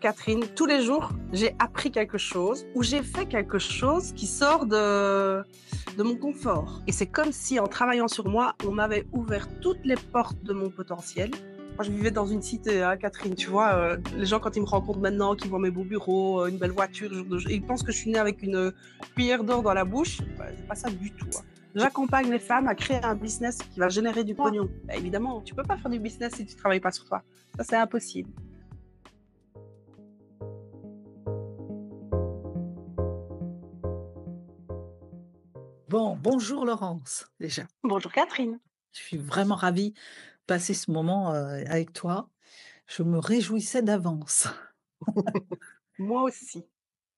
Catherine, tous les jours, j'ai appris quelque chose ou j'ai fait quelque chose qui sort de mon confort. Et c'est comme si, en travaillant sur moi, on m'avait ouvert toutes les portes de mon potentiel. Moi, je vivais dans une cité, hein, Catherine, tu vois. Les gens, quand ils me rencontrent maintenant, qu'ils voient mes beaux bureaux, une belle voiture, ils pensent que je suis née avec une cuillère d'or dans la bouche. Bah, c'est pas ça du tout, hein. J'accompagne les femmes à créer un business qui va générer du pognon. Bah, évidemment, tu peux pas faire du business si tu travailles pas sur toi. Ça, c'est impossible. Bon, bonjour Laurence, déjà. Bonjour Catherine. Je suis vraiment ravie de passer ce moment avec toi. Je me réjouissais d'avance. Moi aussi.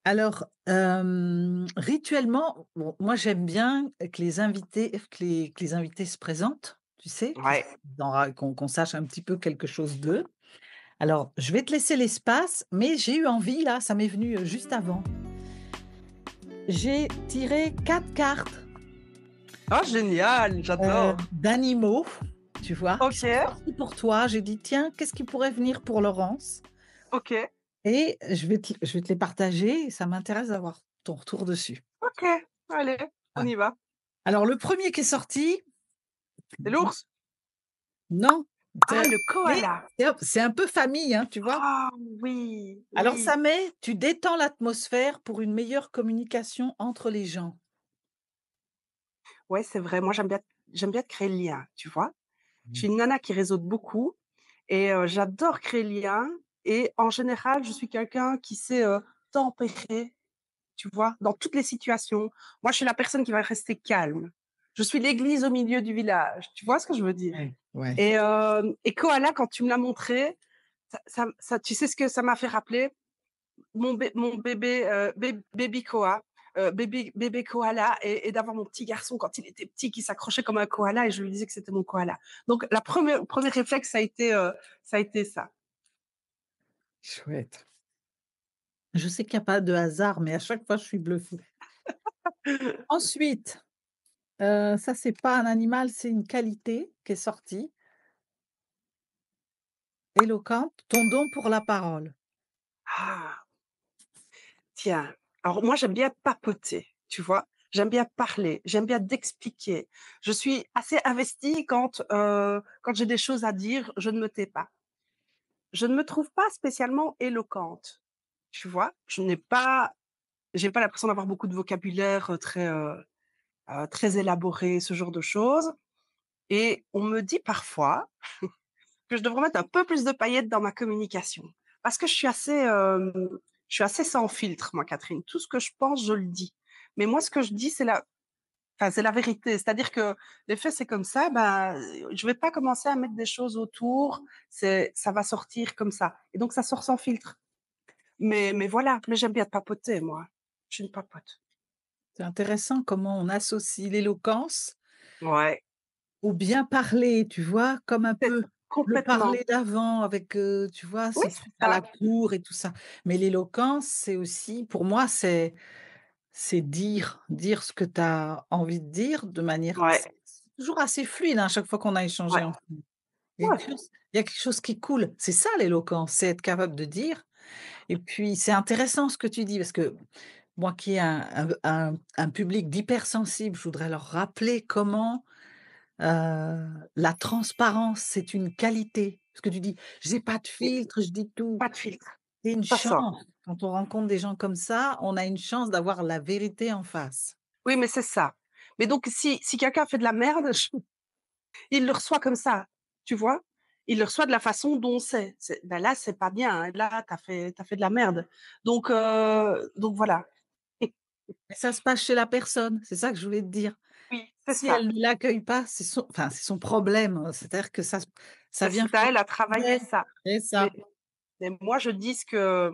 Alors, rituellement, bon, moi j'aime bien que les invités se présentent, tu sais, Ouais. qu'on sache un petit peu quelque chose d'eux. Alors, je vais te laisser l'espace, mais j'ai eu envie, là, ça m'est venu juste avant. J'ai tiré 4 cartes Ah, génial, j'adore. d'animaux, tu vois, qui Ok, sont sortis pour toi. J'ai dit, tiens, qu'est-ce qui pourrait venir pour Laurence? ok, Et je vais te les partager et ça m'intéresse d'avoir ton retour dessus. ok. Allez, on Ouais. y va. Alors le premier qui est sorti, C'est l'ours. non, Ah, c'est le mais koala. c'est un peu famille, hein, tu vois? Ah, oui, Alors oui. ça met tu détends l'atmosphère pour une meilleure communication entre les gens. Ouais, c'est vrai. Moi, j'aime bien créer le lien, tu vois. Je Mmh. suis une nana qui réseaute beaucoup et j'adore créer le lien. Et en général, je suis quelqu'un qui sait tempérer, tu vois, dans toutes les situations. Moi, je suis la personne qui va rester calme. Je suis l'église au milieu du village. Tu vois ce que je veux dire? Ouais, ouais. Et koala, quand tu me l'as montré, tu sais ce que ça m'a fait rappeler? Mon bébé, baby koa, bébé koala et d'avoir mon petit garçon quand il était petit qui s'accrochait comme un koala et je lui disais que c'était mon koala. Donc la premier réflexe, ça a été ça. Chouette. Je sais qu'il y a pas de hasard, mais à chaque fois je suis bluffée. Ensuite, ça c'est pas un animal, c'est une qualité qui est sortie, éloquente, ton don pour la parole. Ah, tiens, alors moi j'aime bien papoter, tu vois? J'aime bien parler, j'aime bien d'expliquer. Je suis assez investie quand j'ai des choses à dire, je ne me tais pas. Je ne me trouve pas spécialement éloquente, tu vois? J'ai pas l'impression d'avoir beaucoup de vocabulaire, très élaboré, ce genre de choses et on me dit parfois que je devrais mettre un peu plus de paillettes dans ma communication parce que je suis assez sans filtre moi, Catherine. Tout ce que je pense, je le dis. Mais moi, ce que je dis, c'est la vérité. C'est-à-dire que les faits, c'est comme ça, ben, je vais pas commencer à mettre des choses autour, ça va sortir comme ça et donc ça sort sans filtre. Mais voilà, mais j'aime bien papoter moi. Je suis une papote. C'est intéressant comment on associe l'éloquence Ouais, au bien parler, tu vois? Comme un c'est peu le complètement. parler d'avant avec, tu vois, Oui, ces c'est trucs à la ça. cour et tout ça. Mais l'éloquence, c'est aussi pour moi, c'est dire ce que tu as envie de dire de manière Ouais, c'est toujours assez fluide, hein, à chaque fois qu'on a échangé ouais, ensemble. ouais. Il y a quelque chose qui coule. C'est ça l'éloquence, c'est être capable de dire et puis c'est intéressant ce que tu dis parce que moi qui ai un public d'hypersensibles, je voudrais leur rappeler comment la transparence, c'est une qualité. Ce que tu dis: «J'ai pas de Et filtre, je dis tout». pas de filtre, C'est une ça sort. chance. Quand on rencontre des gens comme ça, on a une chance d'avoir la vérité en face. Oui, mais c'est ça. Mais donc si quelqu'un fait de la merde, il le reçoit comme ça, tu vois? Il le reçoit de la façon dont c'est ben là, c'est pas bien, hein, là, tu as fait de la merde. Donc voilà. Mais ça se passe chez la personne, c'est ça que je voulais te dire. Oui, c'est Si ça. elle ne l'accueille pas, c'est son problème, c'est-à-dire que ça vient C'est à elle à forcément travailler d'elle. ça. C'est Mais ça. mais moi je dis ce que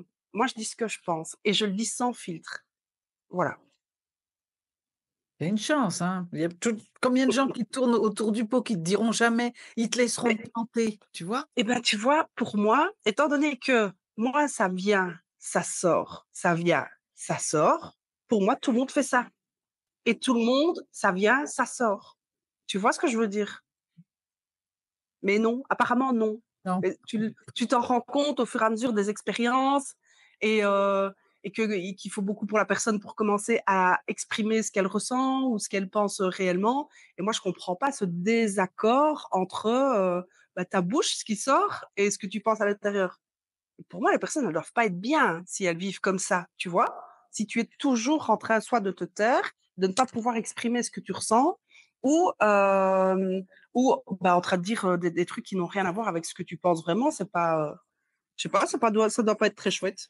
je pense et je le dis sans filtre. Voilà. Il y a une chance, hein. Il y a tout combien de gens qui tournent autour du pot, qui te diront jamais, ils te laisseront te Mais planter, tu vois? et ben, tu vois, pour moi, étant donné que moi, ça vient, ça sort, ça vient, ça sort, pour moi, tout le monde fait ça et tout le monde, ça vient, ça sort. Tu vois ce que je veux dire? Mais non, apparemment non. Non. Mais tu t'en rends compte au fur et à mesure des expériences et heu et qu'il faut beaucoup pour la personne pour commencer à exprimer ce qu'elle ressent ou ce qu'elle pense, réellement et moi je comprends pas ce désaccord entre, ta bouche, ce qui sort et ce que tu penses à l'intérieur. Pour moi, les personnes, elles doivent pas être bien si elles vivent comme ça, tu vois? Si tu es toujours en train soit de te taire, de ne pas pouvoir exprimer ce que tu ressens ou en train de dire, des trucs qui n'ont rien à voir avec ce que tu penses vraiment, c'est pas, je sais pas, ça doit pas être très chouette.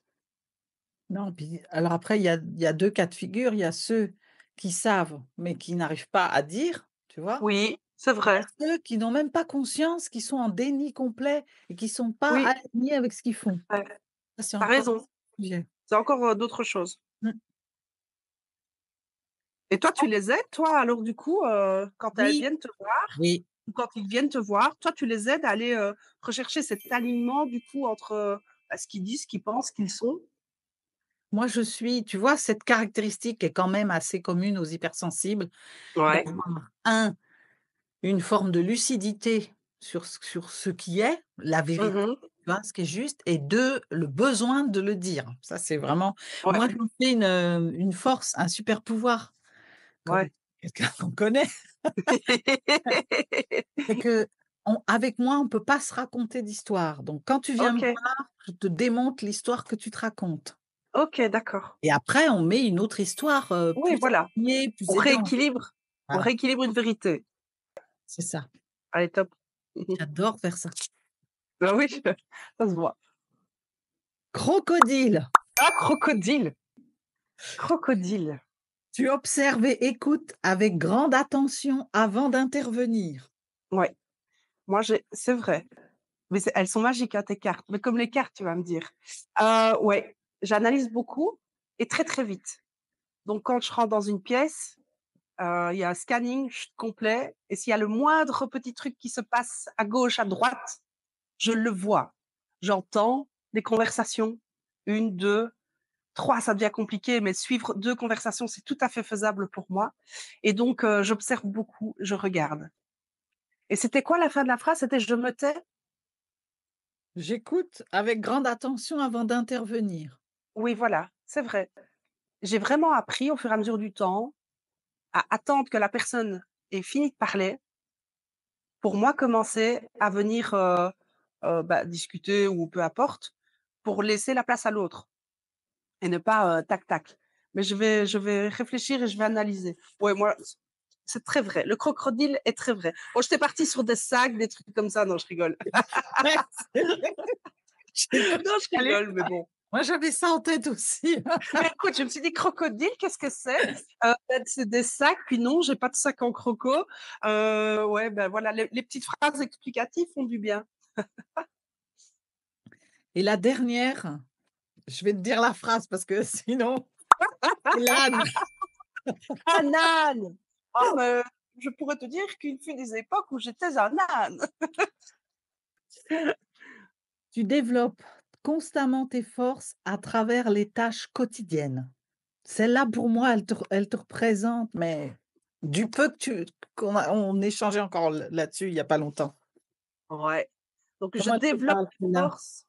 Non, puis alors après il y a 2 cas de figure. Il y a ceux qui savent, mais qui n'arrivent pas à dire, tu vois? Oui, c'est Il y a vrai. ceux qui n'ont même pas conscience, qui sont en déni complet et qui sont pas Oui, alignés avec ce qu'ils font. ouais, Ça, c'est tu encore raison. un sujet. C'est encore, d'autres choses. Mmh. Et toi, tu les aides, toi, alors du coup, quand elles Oui, viennent te voir oui. ou quand ils viennent te voir, toi, tu les aides à aller, rechercher cet alignement du coup entre, ce qu'ils disent, ce qu'ils pensent, ce qu'ils sont? Moi, je suis tu vois, cette caractéristique est quand même assez commune aux hypersensibles, Ouais. d'avoir une forme de lucidité sur ce qui est la Mmh vérité, mh. tu vois? Ce qui est juste et 2 le besoin de le dire. Ça, c'est vraiment Ouais, moi, j'en fais une force, un super pouvoir, comme ouais. quelqu'un qu'on connaît. C'est qu'on avec moi, on peut pas se raconter d'histoire. Donc quand tu viens me OK, voir, je te démonte l'histoire que tu te racontes OK, d'accord. et après on met une autre histoire, Oui, plus voilà, alignée, plus on aidante. rééquilibre on Voilà, rééquilibre une vérité. c'est ça. Allez top. Mmh mh. J'adore faire ça. Bah oui, ça se voit. Crocodile, Ah crocodile! Crocodile. tu observes et écoutes avec grande attention avant d'intervenir. Ouais, moi j'ai c'est vrai, mais c'est elles sont magiques, hein, tes cartes, mais comme les cartes, tu vas me dire. Ouais, j'analyse beaucoup et très, très vite. Donc quand je rentre dans une pièce, il y a un scanning complet et s'il y a le moindre petit truc qui se passe à gauche, à droite, je le vois. J'entends des conversations, une, 2, 3, ça devient compliqué, mais suivre 2 conversations, c'est tout à fait faisable pour moi et donc j'observe beaucoup, je regarde et c'était quoi la fin de la phrase? C'était: «Je me tais»? J'écoute avec grande attention avant d'intervenir. Oui, voilà, c'est vrai. J'ai vraiment appris au fur et à mesure du temps à attendre que la personne ait fini de parler pour moi commencer à venir, discuter ou peu importe, pour laisser la place à l'autre et ne pas, tac tac. Mais je vais réfléchir et je vais analyser. Ouais, moi, c'est très vrai. Le crocodile est très vrai. Bon, j'étais partie sur des sacs, des trucs comme ça. Non, je rigole. Ouais, c'est vrai. J'ai cru Non, je aller rigole, mais bon. moi j'avais ça en tête aussi. Mais écoute, je me suis dit: «Crocodile, qu'est-ce que c'est?» C'est des sacs, puis non, j'ai pas de sac en croco. Ouais, ben, voilà, les petites phrases explicatives font du bien. Et la dernière, je vais te dire la phrase parce que sinon c'est l'âne. Un âne! Oh, mais je pourrais te dire qu'il fut des époques où j'étais un âne. Tu développes constamment tes forces à travers les tâches quotidiennes. Celle-là pour moi, elle te représente, mais du peu que tu on échangeait encore là-dessus il y a pas longtemps. Ouais, donc je Comment elle te développe parle mes celle-là? forces,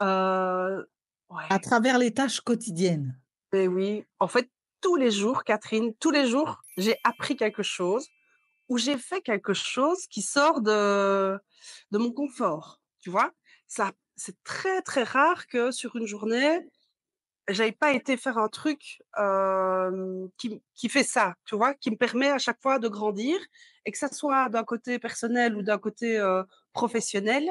ouais, À travers les tâches quotidiennes. beh, oui. En fait, tous les jours, Catherine, tous les jours, j'ai appris quelque chose ou j'ai fait quelque chose qui sort de mon confort, tu vois? Ça c'est très, très rare que sur une journée, j'avais pas été faire un truc, qui fait ça, tu vois? Qui me permet à chaque fois de grandir et que ça soit d'un côté personnel ou d'un côté, professionnel,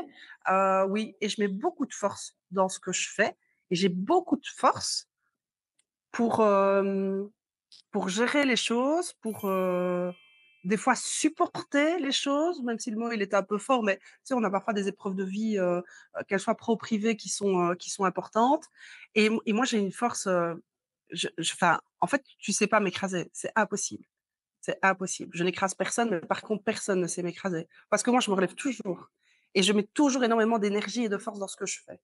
oui et je mets beaucoup de force dans ce que je fais et j'ai beaucoup de force pour, pour gérer les choses, pour, des fois supporter les choses, même si le mot il est un peu fort, mais tu sais, on a parfois des épreuves de vie, qu'elles soient pro ou privées qui sont importantes et moi j'ai une force, je enfin, en fait, tu sais pas m'écraser, c'est impossible. C'est impossible. Je n'écrase personne, mais par contre, personne ne sait m'écraser. Parce que moi, je me relève toujours et je mets toujours énormément d'énergie et de force dans ce que je fais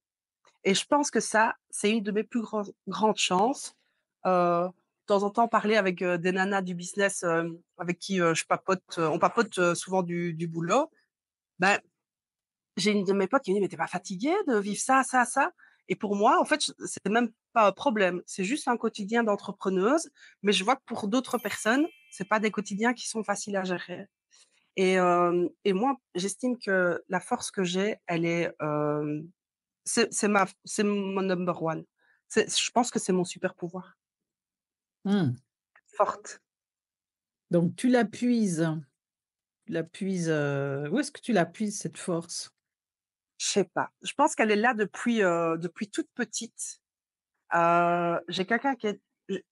et je pense que ça, c'est une de mes plus grandes chances. De temps en temps, parler avec, des nanas du business, avec qui, je papote, on papote, souvent du boulot. Ben, j'ai une de mes potes qui me dit: «Mais tu es pas fatiguée de vivre ça, ça, ça?» Et pour moi, en fait, c'est même pas un problème. C'est juste un quotidien d'entrepreneuse, mais je vois que pour d'autres personnes, c'est pas des quotidiens qui sont faciles à gérer. Et moi, j'estime que la force que j'ai, elle est, c'est mon number one. Je pense que c'est mon super pouvoir. Mmh. Forte. Donc tu la puises, où est-ce que tu la puises cette force? Je sais pas. Je pense qu'elle est là depuis toute petite. J'ai quelqu'un qui est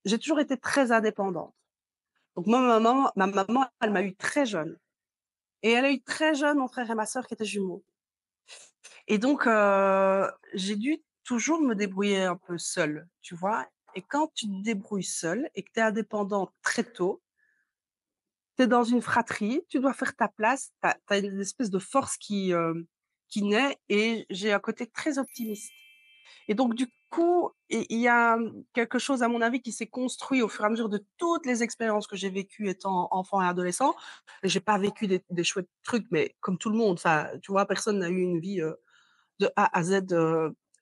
j'ai toujours été très indépendante. Donc ma maman, elle m'a eu très jeune et elle a eu très jeune mon frère et ma sœur qui étaient jumeaux et donc j'ai dû toujours me débrouiller un peu seule, tu vois? Et quand tu te débrouilles seule et que tu es indépendante très tôt, tu es dans une fratrie, tu dois faire ta place, tu as une espèce de force qui naît et j'ai un côté très optimiste. Et donc du coup, il y a, quelque chose à mon avis qui s'est construit au fur et à mesure de toutes les expériences que j'ai vécues étant enfant et adolescent. J'ai pas vécu des chouettes trucs, mais comme tout le monde, enfin, tu vois, personne n'a eu une vie, de A à Z,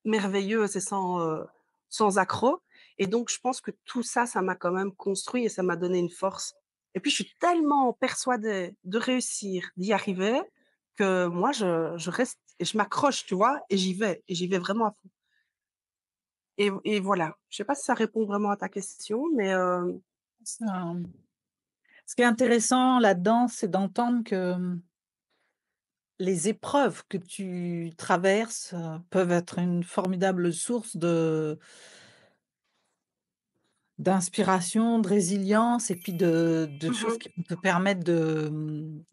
merveilleuse et sans accroc et donc je pense que tout ça, ça m'a quand même construit et ça m'a donné une force et puis je suis tellement persuadée de réussir, d'y arriver que moi je reste et je m'accroche, tu vois? Et j'y vais vraiment à fond. Et voilà. Je sais pas si ça répond vraiment à ta question, mais Ça, ce qui est intéressant là-dedans, c'est d'entendre que, les épreuves que tu traverses, peuvent être une formidable source d'inspiration, de résilience et puis de mmh choses mh. qui vont te permettre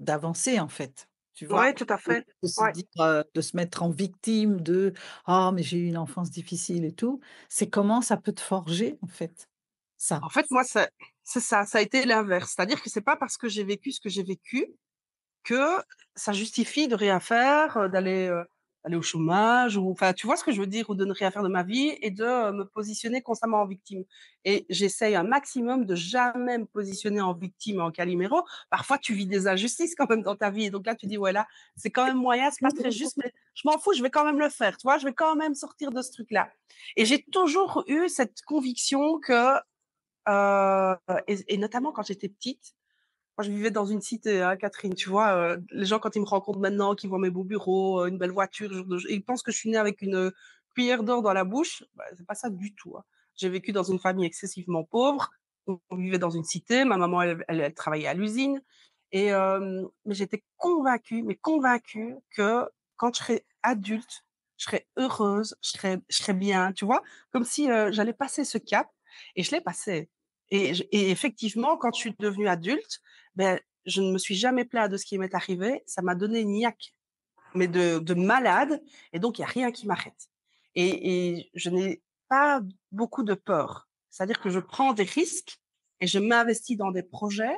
d'avancer, en fait, tu vois? Ouais, tout à Au fait. de se Ouais. dire, de se mettre en victime de: «Ah mais j'ai eu une enfance difficile et tout». C'est comment ça peut te forger, en fait, ça. En fait, moi, c'est ça, ça a été l'inverse. C'est-à-dire que c'est pas parce que j'ai vécu ce que j'ai vécu que ça justifie de rien faire, d'aller au chômage ou enfin, tu vois ce que je veux dire? Ou de ne rien faire de ma vie et de, me positionner constamment en victime et j'essaye un maximum de jamais me positionner en victime, en Calimero. Parfois, tu vis des injustices quand même dans ta vie et donc là, tu dis: «Ouais, là, c'est quand même moyen, c'est pas très juste, mais je m'en fous, je vais quand même le faire», tu vois? Je vais quand même sortir de ce truc-là et j'ai toujours eu cette conviction que, et notamment quand j'étais petite, moi, je vivais dans une cité, hein, Catherine, tu vois? Les gens, quand ils me rencontrent maintenant, qu'ils voient mes beaux bureaux, une belle voiture, ce genre de ils pensent que je suis née avec une, cuillère d'or dans la bouche. Bah, c'est pas ça du tout, hein. J'ai vécu dans une famille excessivement pauvre. On vivait dans une cité. Ma maman, elle travaillait à l'usine et mais j'étais convaincue, mais convaincue que quand je serai adulte, je serai heureuse, je serai bien, tu vois? Comme si, j'allais passer ce cap et je l'ai passé et effectivement, quand je suis devenue adulte, ben, je ne me suis jamais plaint de ce qui m'est arrivé. Ça m'a donné une niaque, mais de malade et donc il y a rien qui m'arrête et je n'ai pas beaucoup de peur. C'est-à-dire que je prends des risques et je m'investis dans des projets,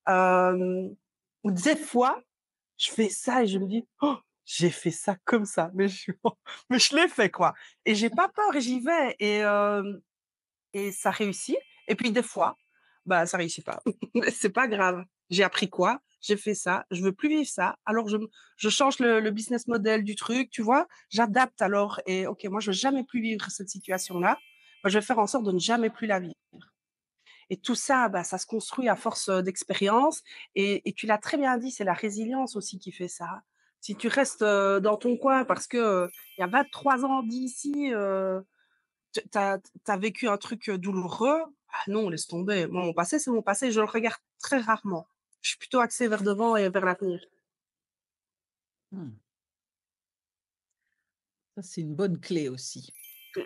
où des fois, je fais ça et je me dis: «Oh, j'ai fait ça comme ça, mais mais je l'ai fait, quoi» et j'ai pas peur et j'y vais et ça réussit et puis des fois, bah, ça réussit pas. Mais c'est pas grave. J'ai appris quoi? J'ai fait ça, je veux plus vivre ça, alors je change le business model du truc, tu vois? J'adapte alors et OK, moi je veux jamais plus vivre cette situation-là. Moi, je vais faire en sorte de ne jamais plus la vivre et tout ça, bah, ça se construit à force, d'expérience et tu l'as très bien dit, c'est la résilience aussi qui fait ça. Si tu restes, dans ton coin parce que, il y a 23 ans d'ici, tu as vécu un truc, douloureux, ah non, laisse tomber. Moi, mon passé, c'est mon passé, je le regarde très rarement. Je suis plutôt axée vers devant et vers l'avenir. Mmh. Ça, c'est une bonne clé aussi.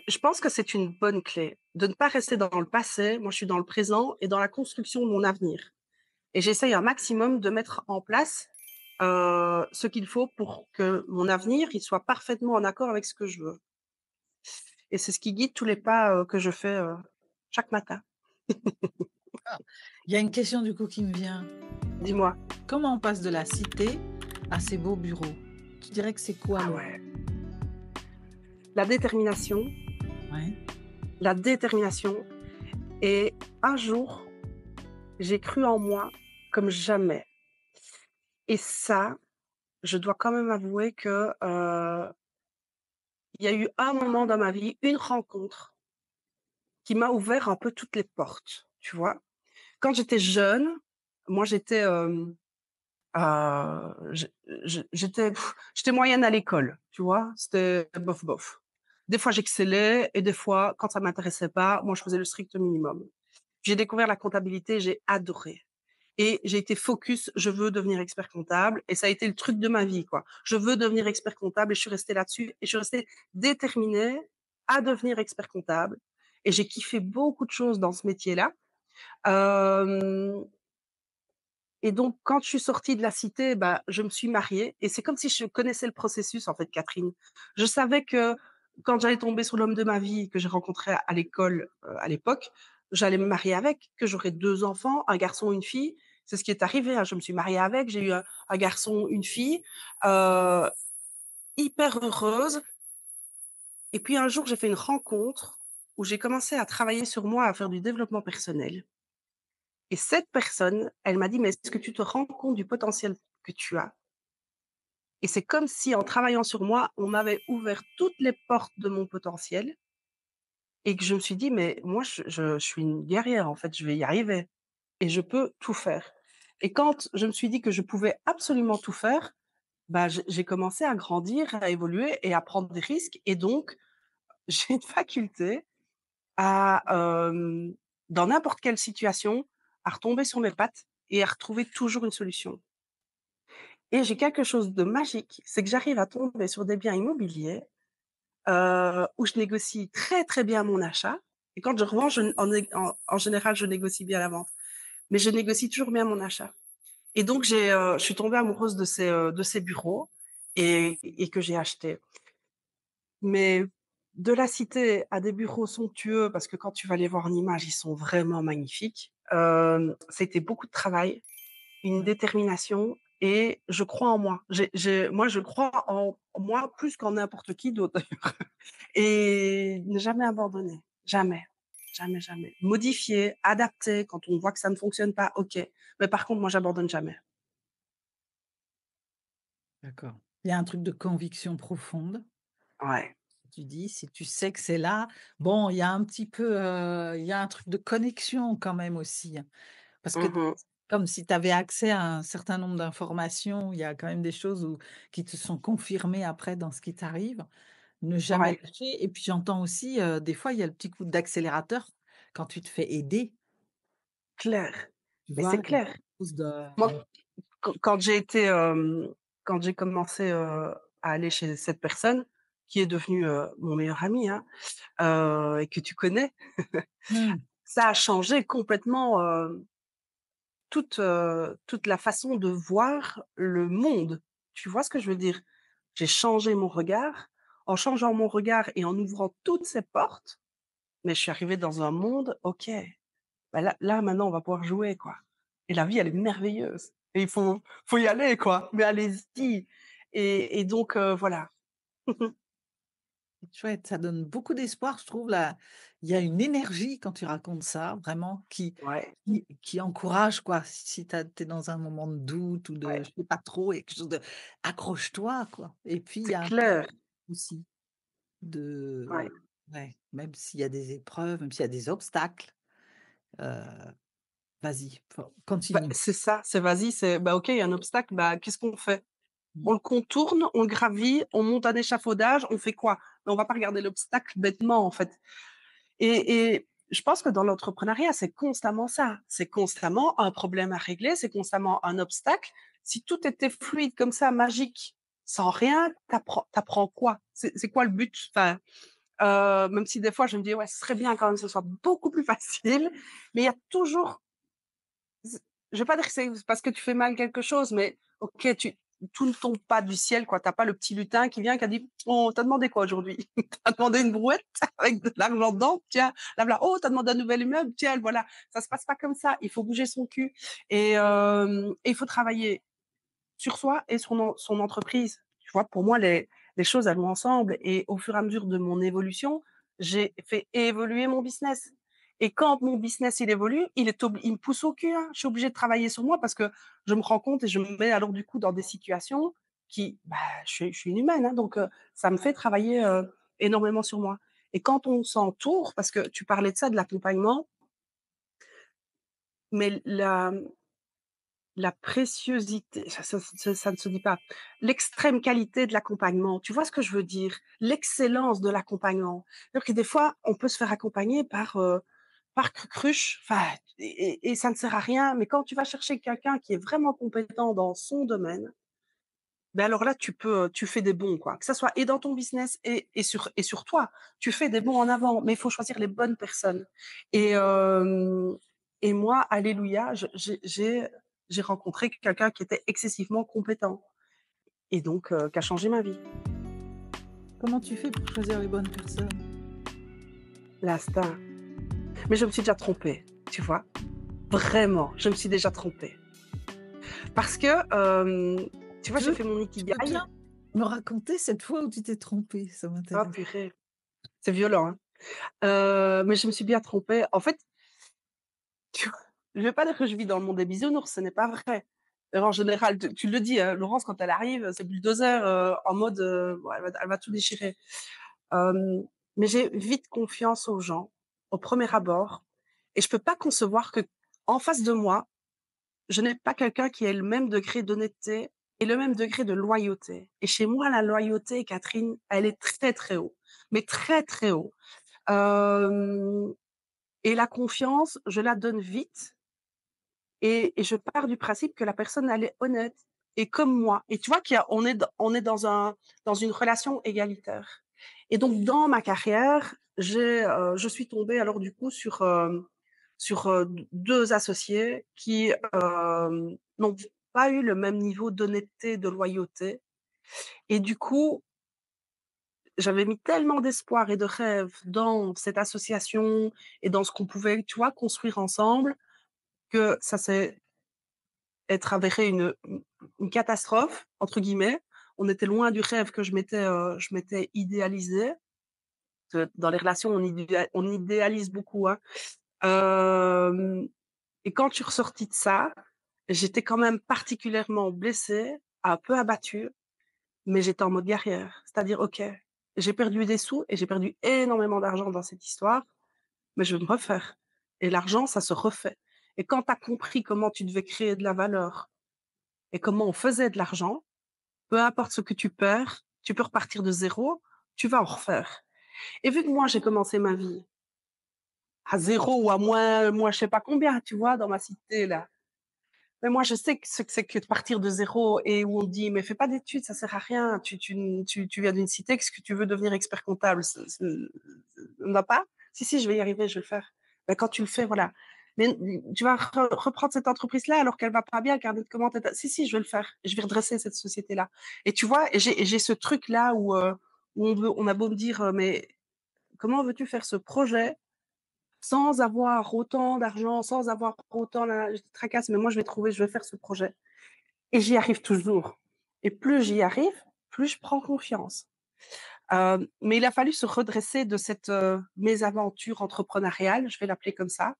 Je pense que c'est une bonne clé de ne pas rester dans le passé. Moi, je suis dans le présent et dans la construction de mon avenir et j'essaye un maximum de mettre en place, ce qu'il faut pour que mon avenir, il soit parfaitement en accord avec ce que je veux et c'est ce qui guide tous les pas, que je fais, chaque matin. Ah, il y a une question du coup qui me vient. Dis-moi? Comment on passe de la cité à ces beaux bureaux? Tu dirais que c'est quoi Ah le ouais. La détermination, ouais, la détermination. Et un jour, j'ai cru en moi comme jamais. Et ça, je dois quand même avouer que, il y a eu un moment dans ma vie, une rencontre qui m'a ouvert un peu toutes les portes, tu vois? Quand j'étais jeune, moi j'étais, je j'étais moyenne à l'école, tu vois? C'était bof bof. Des fois j'excellais et des fois, quand ça m'intéressait pas, moi je faisais le strict minimum. J'ai découvert la comptabilité, j'ai adoré et j'ai été focus, je veux devenir expert comptable et ça a été le truc de ma vie, quoi. Je veux devenir expert comptable et je suis restée là-dessus et je suis restée déterminée à devenir expert comptable et j'ai kiffé beaucoup de choses dans ce métier-là. Hem Et donc, quand je suis sortie de la cité, bah, je me suis mariée et c'est comme si je connaissais le processus, en fait, Catherine. Je savais que quand j'allais tomber sur l'homme de ma vie que j'ai rencontré à l'école, à l'époque, j'allais me marier avec, que j'aurais 2 enfants, un garçon, une fille. C'est ce qui est arrivé, hein. Je me suis mariée avec, j'ai eu un garçon, une fille, heu, hyper heureuse et puis un jour, j'ai fait une rencontre où j'ai commencé à travailler sur moi, à faire du développement personnel et cette personne, elle m'a dit: «Mais est-ce que tu te rends compte du potentiel que tu as?» Et c'est comme si en travaillant sur moi, on m'avait ouvert toutes les portes de mon potentiel et que je me suis dit: «Mais moi, je suis une guerrière, en fait, je vais y arriver et je peux tout faire». Et quand je me suis dit que je pouvais absolument tout faire, bah, j'ai commencé à grandir, à évoluer et à prendre des risques et donc j'ai une faculté à, dans n'importe quelle situation, à retomber sur mes pattes et à retrouver toujours une solution. Et j'ai quelque chose de magique, c'est que j'arrive à tomber sur des biens immobiliers où je négocie très, très bien mon achat et quand je revends, je n en général, je négocie bien la vente, mais je négocie toujours bien mon achat et donc je suis tombée amoureuse de ces bureaux et que j'ai achetés. Mais de la cité à des bureaux somptueux, parce que quand tu vas les voir en image, ils sont vraiment magnifiques, c'était beaucoup de travail, une Ouais, détermination et je crois en moi. Moi, je crois en moi plus qu'en n'importe qui d'autre d'ailleurs. Et ne jamais abandonner, jamais, jamais, jamais. Modifier, adapter quand on voit que ça ne fonctionne pas, OK. Mais par contre, moi, j'abandonne jamais. d'accord. Il y a un truc de conviction profonde. Ouais. Tu dis, si tu sais que c'est là, bon, il y a un petit peu, il y a un truc de connexion quand même aussi, hein. Parce que Mmh. comme si tu avais accès à un certain nombre d'informations, il y a quand même des choses qui te sont confirmées après dans ce qui t'arrive. Ne jamais Ouais, lâcher et puis j'entends aussi, des fois, il y a le petit coup d'accélérateur quand tu te fais aider, clair. tu Mais c'est vois? Il y a clair. quelque chose de Moi, quand j'ai été, quand j'ai commencé, à aller chez cette personne qui est devenue, mon meilleur ami, hein, et que tu connais, mmh, ça a changé complètement, toute la façon de voir le monde. Tu vois ce que je veux dire? J'ai changé mon regard. En changeant mon regard et en ouvrant toutes ces portes, mais je suis arrivée dans un monde, OK, bah, là maintenant on va pouvoir jouer quoi et la vie elle est merveilleuse et il faut y aller quoi, mais allez-y et donc voilà. c'est chouette, ça donne beaucoup d'espoir, je trouve là. Il y a une énergie quand tu racontes ça, vraiment Ouais, qui encourage quoi. Si tu es dans un moment de doute ou de ouais, je sais pas trop et quelque chose de accroche-toi quoi et puis il y c'est a un clair. aussi Ouais. de ouais, même s'il y a des épreuves, même s'il y a des obstacles, heu, vas-y, Bah, continue. c'est ça, c'est vas-y, c'est bah, OK, il y a un obstacle, bah, qu'est-ce qu'on fait? Mmh. On le contourne, on le gravit, on monte un échafaudage, on fait quoi? Mais on va pas regarder l'obstacle bêtement, en fait. Et je pense que dans l'entrepreneuriat, c'est constamment ça. C'est constamment un problème à régler, c'est constamment un obstacle. Si tout était fluide comme ça, magique, sans rien, tu apprends quoi? C'est quoi le but? Enfin, même si des fois je me dis: «Ouais, ce serait bien quand même que ce soit beaucoup plus facile», mais il y a toujours Z je vais pas dire que c'est parce que tu fais mal quelque chose, mais OK, tout ne tombe pas du ciel, quoi. Tu as pas le petit lutin qui vient, qui a dit: «Oh, tu as demandé quoi aujourd'hui? Tu as demandé une brouette avec de l'argent dedans? Tiens, la voilà. Oh, tu as demandé un nouvel immeuble? Tiens, le voilà». Ça se passe pas comme ça. Il faut bouger son cul et il faut travailler sur soi et sur son entreprise. Tu vois? Pour moi, les choses, elles vont ensemble et au fur et à mesure de mon évolution, j'ai fait évoluer mon business et quand mon business, il évolue, il me pousse au cul, hein. Je suis obligée de travailler sur moi parce que je me rends compte et je me mets alors du coup dans des situations qui bah, je suis une humaine, hein, donc ça me fait travailler, énormément sur moi et quand on s'entoure parce que tu parlais de ça, de l'accompagnement, mais la préciosité, ça ne se dit pas. L'extrême qualité de l'accompagnement, tu vois ce que je veux dire? L'excellence de l'accompagnement. C'est-à-dire que des fois, on peut se faire accompagner par cruche, enfin et ça ne sert à rien, mais quand tu vas chercher quelqu'un qui est vraiment compétent dans son domaine, ben alors là, tu fais des bons, quoi. Que ça soit et dans ton business et sur toi. Tu fais des bons en avant, mais il faut choisir les bonnes personnes et hem et moi, alléluia, je j'ai rencontré quelqu'un qui était excessivement compétent et donc qui a changé ma vie. Comment tu fais pour choisir les bonnes personnes? L'instinct. Mais je me suis déjà trompée, tu vois? Vraiment, je me suis déjà trompée. Parce que, tu vois, Tu j'ai veux fait mon tu peux bien ikigai. me raconter cette fois où tu t'es trompée? Ça Ah m'intéresse. purée, c'est violent, hein? Mais je me suis bien trompée. En fait, tu vois, je vais pas dire que je vis dans le monde des bisounours, ce n'est pas vrai. En général, tu le dis, hein, Laurence, quand elle arrive, c'est bulldozer, en mode, ouais, elle va tout déchirer. Hem, mais j'ai vite confiance aux gens, au premier abord et je peux pas concevoir que en face de moi, je n'ai pas quelqu'un qui ait le même degré d'honnêteté et le même degré de loyauté et chez moi, la loyauté, Catherine, elle est très, très haut, mais très, très haut. Hem et la confiance, je la donne vite et je pars du principe que la personne, elle est honnête et comme moi et tu vois qu'il y a on est dans une relation égalitaire et donc dans ma carrière, je suis tombée alors du coup sur 2 associés qui, n'ont pas eu le même niveau d'honnêteté, de loyauté et du coup, j'avais mis tellement d'espoir et de rêves dans cette association et dans ce qu'on pouvait, tu vois, construire ensemble que ça s'est être avéré une «catastrophe» entre guillemets. On était loin du rêve que je m'étais idéalisé. Dans les relations, on idéalise beaucoup, hein. Hem et quand je suis ressortie de ça, j'étais quand même particulièrement blessée, un peu abattue, mais j'étais en mode guerrière. C'est-à-dire: «OK, j'ai perdu des sous et j'ai perdu énormément d'argent dans cette histoire, mais je vais me refaire et l'argent, ça se refait» et quand tu as compris comment tu devais créer de la valeur et comment on faisait de l'argent, peu importe ce que tu perds, tu peux repartir de zéro, tu vas en refaire. Et vu que moi, j'ai commencé ma vie à zéro ou à moins je sais pas combien, tu vois, dans ma cité là. Mais moi, je sais que ce que c'est que de partir de zéro et où on te dit: «Mais fais pas d'études, ça sert à rien. Tu viens d'une cité, qu'est-ce que tu veux devenir expert comptable? On n'a pas? Si, si, je vais y arriver, je vais le faire». Bah, quand tu le fais, voilà. Mais tu vas reprendre cette entreprise-là alors qu'elle va pas bien, carnet de commandes, si, si, je vais le faire. Je vais redresser cette société-là. Et tu vois, et j'ai ce truc-là où on a beau me dire: «Mais comment veux-tu faire ce projet sans avoir autant d'argent, sans avoir autant je te tracasse, mais moi je vais trouver, je vais faire ce projet» et j'y arrive toujours et plus j'y arrive, plus je prends confiance. Mais il a fallu se redresser de cette, mésaventure entrepreneuriale, je vais l'appeler comme ça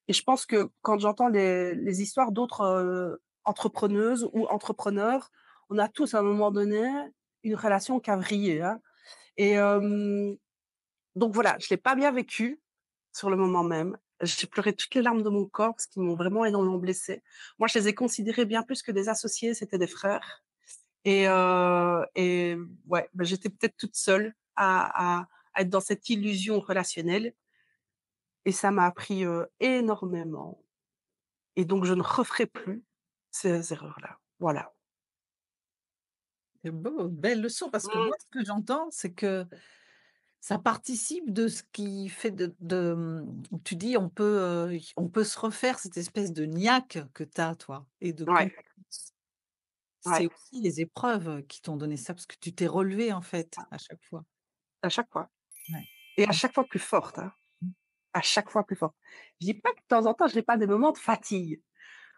et je pense que quand j'entends les histoires d'autres, entrepreneuses ou entrepreneurs, on a tous à un moment donné une relation qui a vrillé, hein et donc voilà, je l'ai pas bien vécu sur le moment même. J'ai pleuré toutes les larmes de mon corps parce qu'ils m'ont vraiment énormément blessée. Moi, je les ai considérés bien plus que des associés, c'était des frères et ouais, bah, j'étais peut-être toute seule à être dans cette illusion relationnelle et ça m'a appris, énormément et donc je ne referai plus ces erreurs-là. Voilà. C'est beau, belle leçon parce que moi, Mmh. ce que j'entends, c'est que ça participe de ce qui fait tu dis on peut se refaire cette espèce de niaque que tu as toi et de Ouais, confiance. C'est ouais, aussi les épreuves qui t'ont donné ça parce que tu t'es relevée en fait à chaque fois. à chaque fois Ouais. et à Mmh. chaque fois plus forte, hein, Mmh. à chaque fois plus forte. Je dis pas que de temps en temps, je n'ai pas des moments de fatigue.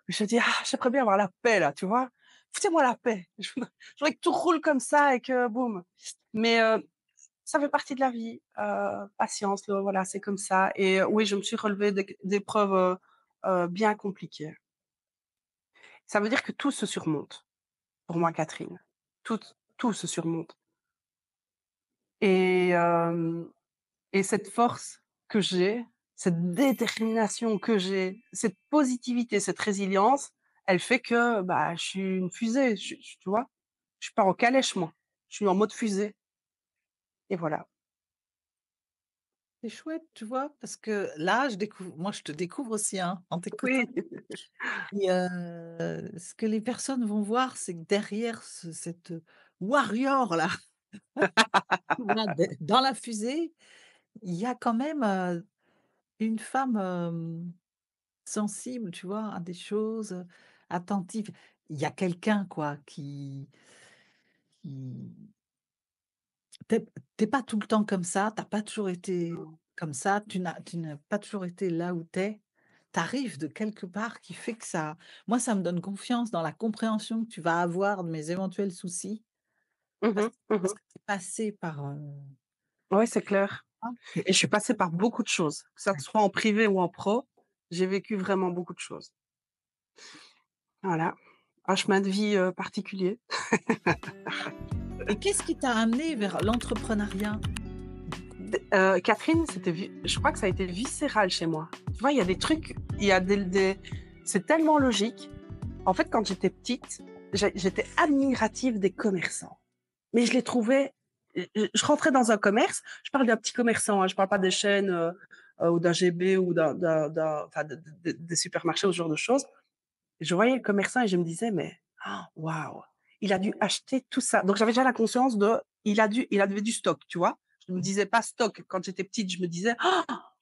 Je dis: «Ah, j'aimerais bien avoir la paix là», tu vois? «Foutez-moi la paix». Je voudrais que tout roule comme ça et que boum. Mais ça fait partie de la vie, patience, voilà, c'est comme ça et oui, je me suis relevée d'épreuves, bien compliquées. Ça veut dire que tout se surmonte pour moi, Catherine. tout tout se surmonte et hem et cette force que j'ai, cette détermination que j'ai, cette positivité, cette résilience, elle fait que, bah, je suis une fusée, tu vois? Je pars en calèche moi, je suis en mode fusée et voilà. C'est chouette, tu vois? Parce que là, je te découvre aussi, hein, en t'écoutant. Oui. Et ce que les personnes vont voir, c'est que derrière cette warrior là, tu vois, dans la fusée, il y a quand même, une femme, sensible, tu vois, à des choses, attentive. Il y a quelqu'un quoi qui tu es pas tout le temps comme ça, tu as pas toujours été comme ça, tu n'as pas toujours été là où tu es. Tu arrives de quelque part qui fait que moi, ça me donne confiance dans la compréhension que tu vas avoir de mes éventuels soucis Mmh parce mh. Mmh. parce que tu es passé par, Ouais, c'est clair ah, et je suis passée par beaucoup de choses, que ça soit en privé ou en pro, j'ai vécu vraiment beaucoup de choses. Voilà, un chemin de vie, particulier. et qu'est-ce qui t'a amené vers l'entrepreneuriat, du coup? Catherine, je crois que ça a été viscéral chez moi. Tu vois, il y a des trucs, il y a des c'est tellement logique. En fait, quand j'étais petite, j'étais admirative des commerçants. Mais je les trouvais je rentrais dans un commerce, je parle d'un petit commerçant, hein, je parle pas des chaînes, ou d'un GB ou d'un enfin des supermarchés ou ce genre de choses. Je voyais le commerçant et je me disais: «Mais waouh, il a dû acheter tout ça». Donc j'avais déjà la conscience de il avait du stock, tu vois? Je me disais pas stock quand j'étais petite, je me disais: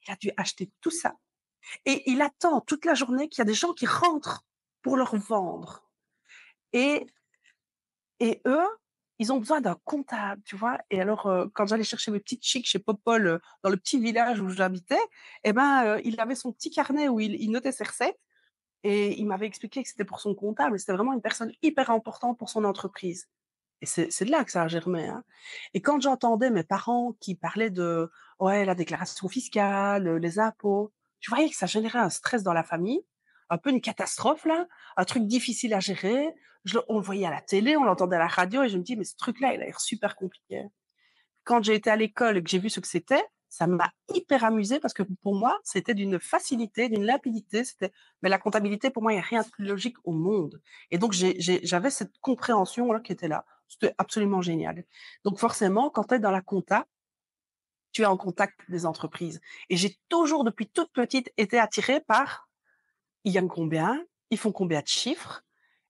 «Il a dû acheter tout ça» et il attend toute la journée qu'il y a des gens qui rentrent pour leur vendre et eux, ils ont besoin d'un comptable, tu vois? Et alors, quand j'allais chercher mes petites chics chez Popol, dans le petit village où j'habitais et ben, il avait son petit carnet où il notait ses recettes et il m'avait expliqué que c'était pour son comptable. C'était vraiment une personne hyper importante pour son entreprise et c'est de là que ça a germé, hein. Et quand j'entendais mes parents qui parlaient de, ouais, la déclaration fiscale, les impôts, je voyais que ça générait un stress dans la famille, un peu une catastrophe là, un truc difficile à gérer. On le voyait à la télé, on l'entendait à la radio et je me dis: «Mais ce truc-là, il a l'air super compliqué». Quand j'ai été à l'école et que j'ai vu ce que c'était, ça m'a hyper amusée parce que pour moi, c'était d'une facilité, d'une limpidité, mais la comptabilité pour moi, il y a rien de plus logique au monde et donc j'avais cette compréhension-là qui était là. C'était absolument génial. Donc forcément, quand tu es dans la compta, tu es en contact des entreprises et j'ai toujours depuis toute petite été attirée par: ils gagnent combien? Ils font combien de chiffres?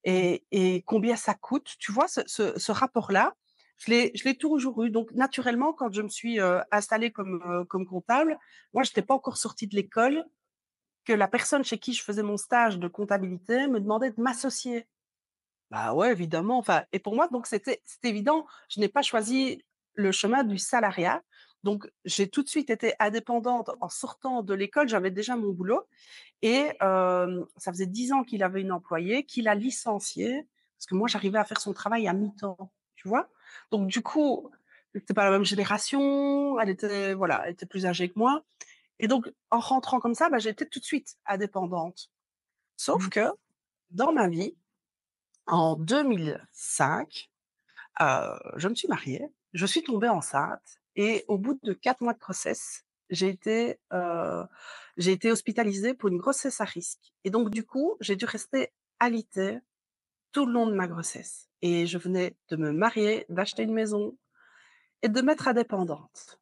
Et combien ça coûte? Tu vois ce rapport-là, je l'ai toujours eu. Donc naturellement, quand je me suis, installée comme comptable, moi j'étais pas encore sortie de l'école, que la personne chez qui je faisais mon stage de comptabilité me demandait de m'associer. Bah ouais, évidemment, enfin et pour moi donc c'était évident. Je n'ai pas choisi le chemin du salariat. Donc j'ai tout de suite été indépendante en sortant de l'école, j'avais déjà mon boulot et ça faisait 10 ans qu'il avait une employée, qu'il a licenciée, parce que moi, j'arrivais à faire son travail à mi-temps, tu vois? Donc du coup, c'était pas la même génération, elle était voilà, elle était plus âgée que moi et donc en rentrant comme ça, bah, j'étais tout de suite indépendante. Sauf Mmh. que dans ma vie, en 2005, je me suis mariée, je suis tombée enceinte et au bout de 4 mois de grossesse, j'ai été hospitalisée pour une grossesse à risque et donc du coup, j'ai dû rester alitée tout le long de ma grossesse et je venais de me marier, d'acheter une maison et de m'être indépendante.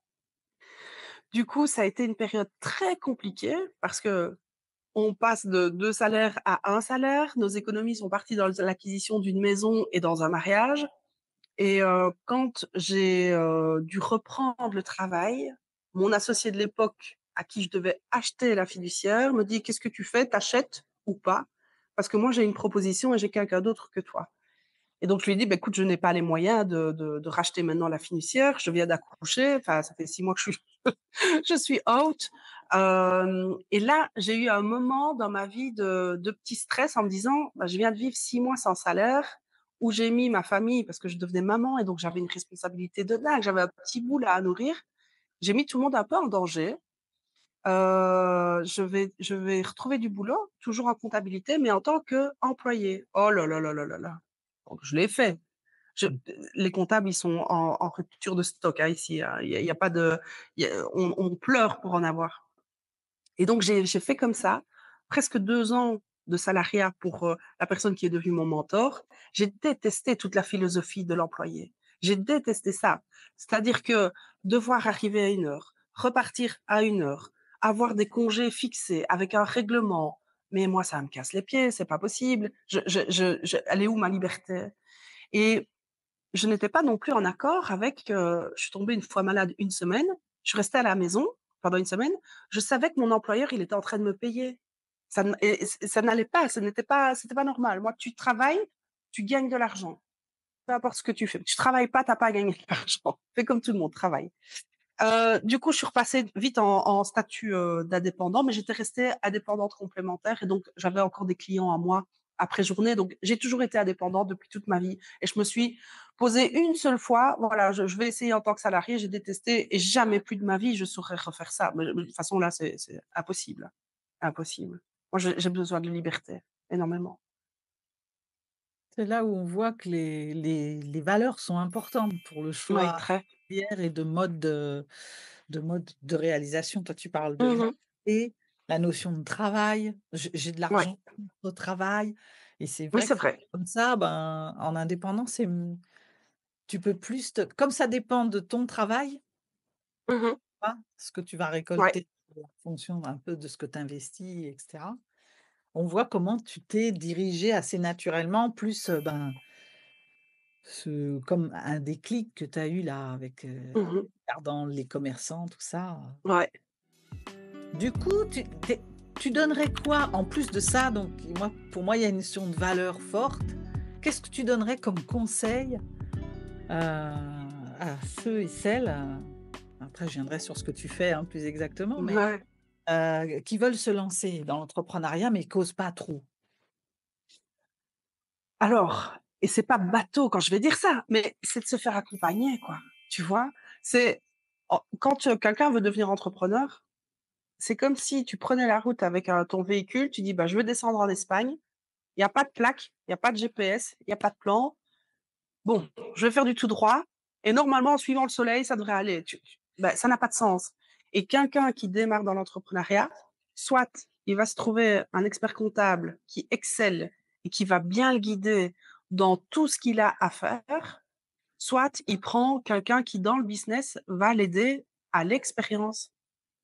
Du coup, ça a été une période très compliquée parce qu'on passe de 2 salaires à un salaire, nos économies sont parties dans l'acquisition d'une maison et dans un mariage. Et quand j'ai, dû reprendre le travail, mon associé de l'époque, à qui je devais acheter la fiduciaire, me dit: «Qu'est-ce que tu fais? T'achètes ou pas? Parce que moi, j'ai une proposition et j'ai quelqu'un d'autre que toi». Et donc je lui ai dit: «Bah, écoute, je n'ai pas les moyens de racheter maintenant la fiduciaire, je viens d'accoucher, enfin, ça fait 6 mois que je suis je suis out». Et là, j'ai eu un moment dans ma vie de petit stress en me disant: «Bah, je viens de vivre 6 mois sans salaire, où j'ai mis ma famille» parce que je devenais maman et donc j'avais une responsabilité de dingue, j'avais un petit bout là à nourrir. J'ai mis tout le monde un peu en danger. Je vais retrouver du boulot, toujours en comptabilité, mais en tant qu'employée. Oh là là là là là là. Donc je l'ai fait. Je Les comptables, ils sont en rupture de stock, hein, ici, hein. Il y a pas de on pleure pour en avoir. Et donc j'ai fait comme ça, presque 2 ans de salariat pour, la personne qui est devenue mon mentor. J'ai détesté toute la philosophie de l'employé. J'ai détesté ça. C'est-à-dire que devoir arriver à 1 heure, repartir à 1 heure, avoir des congés fixés avec un règlement, mais moi ça me casse les pieds, c'est pas possible. Je Elle est où ma liberté? Et je n'étais pas non plus en accord avec, je suis tombée une fois malade 1 semaine, je suis restée à la maison pendant 1 semaine. Je savais que mon employeur, il était en train de me payer. Ça n et ça n'allait pas, c'était pas normal. Moi, tu travailles, tu gagnes de l'argent, peu importe ce que tu fais. Tu travailles pas, tu as pas à gagner de l'argent. Fais comme tout le monde, travaille. Du coup, je suis repassée vite en statut, d'indépendant, mais j'étais restée indépendante complémentaire et donc j'avais encore des clients à moi après journée. Donc j'ai toujours été indépendante depuis toute ma vie et je me suis posée une seule fois, voilà, je vais essayer en tant que salariée, j'ai détesté et jamais plus de ma vie je saurais refaire ça. Mais de toute façon là, c'est impossible, impossible. Moi, j'ai besoin de liberté, énormément. C'est là où on voit que les valeurs sont importantes pour le Oui, choix très. de carrière et de mode de réalisation. Toi, tu parles de Mmh. liberté, la notion de travail, j'ai de Ouais. l'argent au travail et c'est Oui, vrai c'est que vrai. comme ça, ben, en indépendant, tu peux plus te comme ça dépend de ton travail, Mmh. hein, ce que tu vas Ouais. récolter en fonction un peu de ce que tu investis et cetera. On voit comment tu t'es dirigé assez naturellement, plus, ben, comme un déclic que tu as eu là avec, Mmh. regardant les commerçants, tout ça. Ouais. Du coup, tu donnerais quoi en plus de ça? Donc moi, pour moi, il y a une notion de valeur forte. Qu'est-ce que tu donnerais comme conseil, à ceux et celles, après je viendrai sur ce que tu fais, hein, plus exactement, mais Ouais. qui veulent se lancer dans l'entrepreneuriat, mais qui osent pas trop? Alors, et c'est pas bateau quand je vais dire ça, mais c'est de se faire accompagner, quoi. Tu vois? C'est quand, quelqu'un veut devenir entrepreneur, c'est comme si tu prenais la route avec, ton véhicule, tu dis: «Bah, je veux descendre en Espagne». Il y a pas de plaque, il y a pas de GPS, il y a pas de plan. Bon, je vais faire du tout droit et normalement, en suivant le soleil, ça devrait aller. Bah, ça n'a pas de sens. Et quelqu'un qui démarre dans l'entrepreneuriat, soit il va se trouver un expert comptable qui excelle et qui va bien le guider dans tout ce qu'il a à faire, soit il prend quelqu'un qui, dans le business, va l'aider à l'expérience.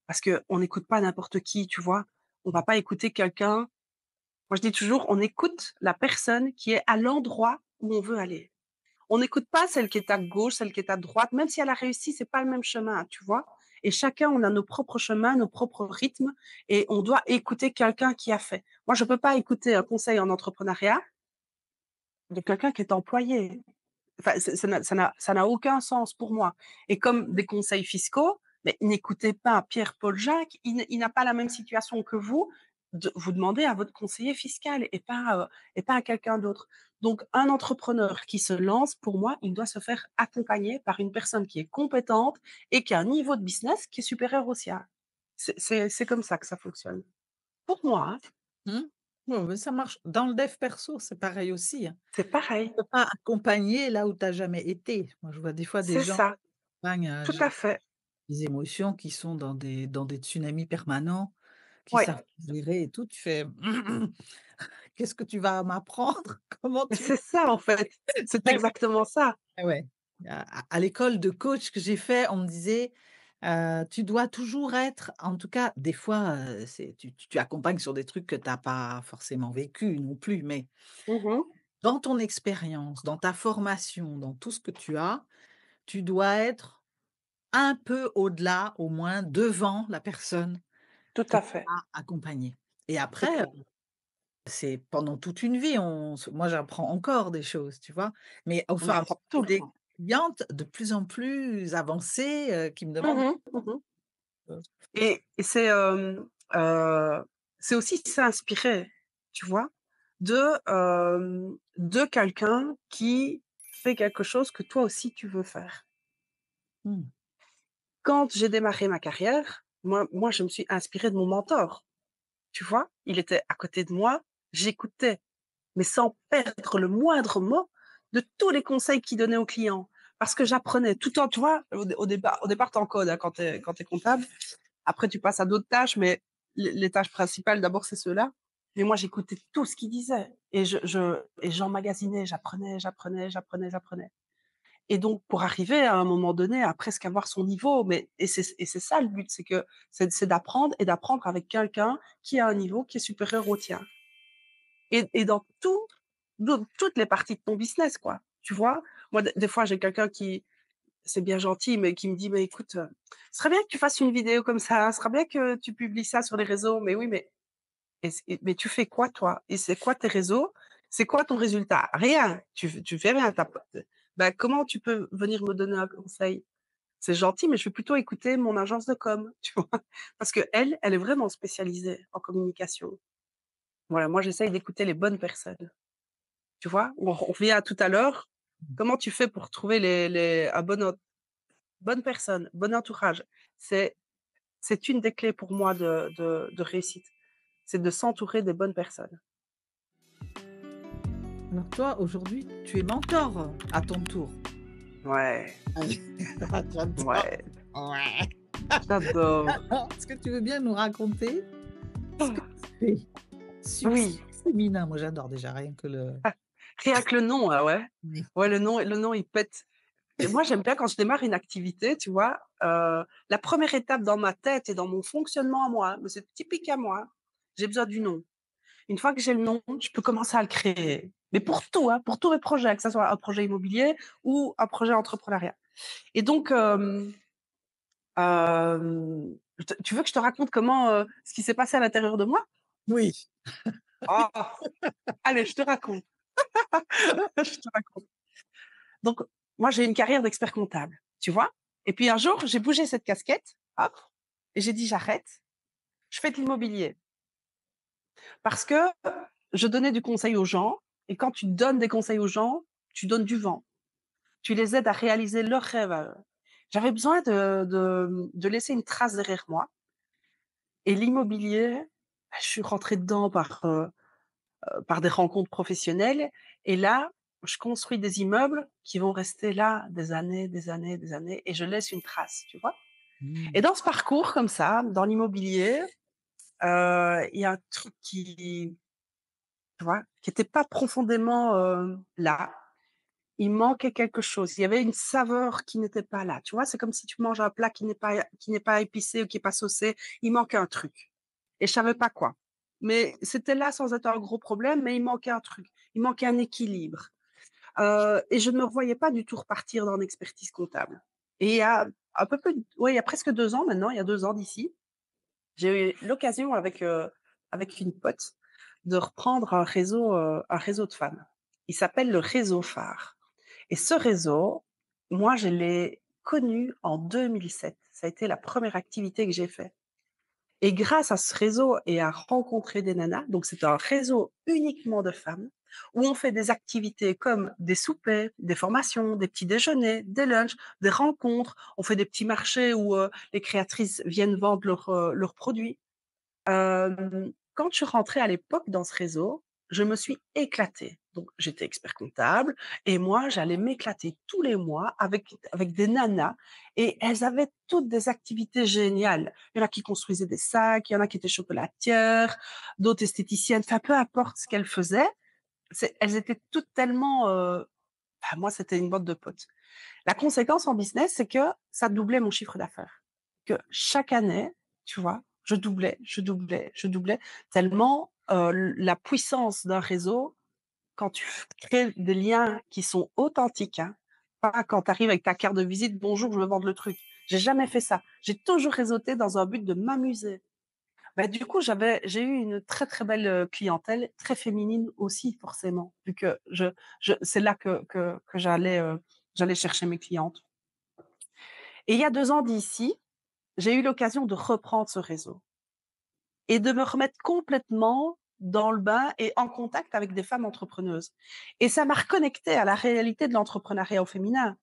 Parce qu'on n'écoute pas n'importe qui, tu vois? On va pas écouter quelqu'un. Moi, je dis toujours, on écoute la personne qui est à l'endroit où on veut aller. On n'écoute pas celle qui est à gauche, celle qui est à droite, même si elle a réussi, c'est pas le même chemin, tu vois? Et chacun, on a nos propres chemins, nos propres rythmes et on doit écouter quelqu'un qui a fait. Moi, je peux pas écouter un conseil en entrepreneuriat de quelqu'un qui est employé. Enfin, ça n'a aucun sens pour moi. Et comme des conseils fiscaux, mais n'écoutez pas Pierre-Paul Jacques, il n'a pas la même situation que vous. Vous demandez à votre conseiller fiscal et pas à quelqu'un d'autre. Donc, un entrepreneur qui se lance, pour moi, il doit se faire accompagner par une personne qui est compétente et qui a un niveau de business qui est supérieur au sien. C'est comme ça que ça fonctionne. Pour moi, hein, Mmh. Ouais, ouais, ça marche. Dans le dev perso, c'est pareil aussi, hein. c'est pareil. Tu peux pas accompagner là où tu as jamais été. Moi, je vois des fois des C'est gens ça, qui accompagnent à tout gérer à fait. des émotions, qui sont dans des tsunamis permanents, qui Ouais, savent pas gérer et tout. Tu fais: «Qu'est-ce que tu vas m'apprendre? Comment mais tu» c'est ça, en fait. C'est Ouais, exactement ça. ouais. À l'école de coach que j'ai fait, on me disait, «Tu dois toujours être» en tout cas, des fois, c'est tu accompagnes sur des trucs que tu as pas forcément vécu non plus, mais Mmh. dans ton expérience, dans ta formation, dans tout ce que tu dois être un peu au-delà, au moins devant la personne Tout que à tu fait, as accompagnée et c'est après, clair. c'est pendant toute une vie, moi j'apprends encore des choses, tu vois? Mais au On fur et à mesure, apprend tout j'ai le des temps. clientes de plus en plus avancées, qui me demandent, Mmh mh. Mmh. heu Et c'est aussi s'inspirer, tu vois? De quelqu'un qui fait quelque chose que toi aussi tu veux faire. mmh, Quand j'ai démarré ma carrière, moi je me suis inspirée de mon mentor, tu vois? Il était à côté de moi, j'écoutais, mais sans perdre le moindre mot. de tous les conseils qu'il donnait aux clients. Parce que j'apprenais tout le temps, tu vois, au départ, tu encodes hein, quand tu es comptable. Après, tu passes à d'autres tâches, mais les tâches principales, d'abord, c'est ceux-là. Mais moi, j'écoutais tout ce qu'il disait et j'emmagasinais, j'apprenais. Et donc, pour arriver à un moment donné à presque avoir son niveau, et c'est ça le but, c'est d'apprendre et d'apprendre avec quelqu'un qui a un niveau qui est supérieur au tien. Et dans toutes les parties de ton business, quoi. Tu vois? Moi, des fois, j'ai quelqu'un qui, c'est bien gentil, mais qui me dit, mais écoute, ce serait bien que tu fasses une vidéo comme ça, ce serait bien que tu publies ça sur les réseaux. Mais oui, mais tu fais quoi, toi? Et c'est quoi tes réseaux? C'est quoi ton résultat? Rien. Tu fais rien. Bah, comment tu peux venir me donner un conseil? C'est gentil, mais je vais plutôt écouter mon agence de com, tu vois? Parce qu'elle est vraiment spécialisée en communication. Voilà, moi, j'essaye d'écouter les bonnes personnes. Tu vois? On revient à tout à l'heure. Comment tu fais pour trouver un bonne personne, bon entourage? C'est c'est une des clés pour moi de réussite. C'est de s'entourer des bonnes personnes. Alors toi, aujourd'hui, tu es mentor à ton tour. Ouais, Ah, j'adore. ouais, Ouais. j'adore. Alors, est-ce que tu veux bien nous raconter ce que tu fais? Succès Oui, féminin, moi j'adore déjà rien que le rien que le nom, ah ouais. oui. Ouais, le nom, il pète. Et moi, j'aime bien quand je démarre une activité, tu vois, la première étape dans ma tête et dans mon fonctionnement à moi, mais c'est typique à moi, j'ai besoin du nom. Une fois que j'ai le nom, je peux commencer à le créer. Mais pour tout, hein, pour tous mes projets, que ça soit un projet immobilier ou un projet entrepreneuriat. Et donc, tu veux que je te raconte comment, ce qui s'est passé à l'intérieur de moi? Oui. Oh! Allez, je te raconte, je te raconte. Donc, moi, j'ai une carrière d'expert comptable, tu vois? Et puis un jour, j'ai bougé cette casquette, hop, et j'ai dit: «J'arrête, je fais de l'immobilier». Parce que je donnais du conseil aux gens et quand tu donnes des conseils aux gens, tu donnes du vent. Tu les aides à réaliser leurs rêves à eux. J'avais besoin de laisser une trace derrière moi et l'immobilier, bah, je suis rentrée dedans par des rencontres professionnelles et là, je construis des immeubles qui vont rester là des années, des années, des années et je laisse une trace, tu vois? Et Mmh. dans ce parcours comme ça, dans l'immobilier, il y a un truc qui, tu vois, qui était pas profondément, là. Il manquait quelque chose. Il y avait une saveur qui n'était pas là, tu vois? C'est comme si tu manges un plat qui n'est pas épicé ou qui est pas saucé. Il manque un truc et je savais pas quoi. Mais c'était là sans être un gros problème, mais il manquait un truc. Il manquait un équilibre, et je ne me revoyais pas du tout repartir dans l'expertise comptable. Et il y a un peu plus ouais, il y a presque 2 ans maintenant, il y a 2 ans d'ici, j'ai eu l'occasion avec une pote de reprendre un réseau de femmes. Il s'appelle le réseau Phare et ce réseau, moi, je l'ai connu en 2007. Ça a été la première activité que j'ai fait et grâce à ce réseau et à rencontrer des nanas, donc c'est un réseau uniquement de femmes, où on fait des activités comme des soupers, des formations, des petits déjeuners, des lunchs, des rencontres. On fait des petits marchés où, les créatrices viennent vendre leurs produits. Quand je suis rentrée à l'époque dans ce réseau, je me suis éclatée. Donc j'étais expert comptable et moi, j'allais m'éclater tous les mois avec des nanas et elles avaient toutes des activités géniales. Il y en a qui construisaient des sacs, il y en a qui étaient chocolatières, d'autres esthéticiennes, enfin peu importe ce qu'elles faisaient, elles étaient toutes tellement, moi, c'était une bande de potes. La conséquence en business, c'est que ça doublait mon chiffre d'affaires. Que chaque année, tu vois, je doublais tellement, la puissance d'un réseau, quand tu crées des liens qui sont authentiques, hein, pas quand tu arrives avec ta carte de visite: «Bonjour, je veux vendre le truc». J'ai jamais fait ça. J'ai toujours réseauté dans un but de m'amuser. Bah, du coup, j'ai eu une très, très belle, clientèle, très féminine aussi forcément, vu que c'est là que j'allais chercher mes clientes. Et il y a 2 ans d'ici, j'ai eu l'occasion de reprendre ce réseau et de me remettre complètement dans le bain et en contact avec des femmes entrepreneuses. Et ça m'a reconnectée à la réalité de l'entrepreneuriat au féminin.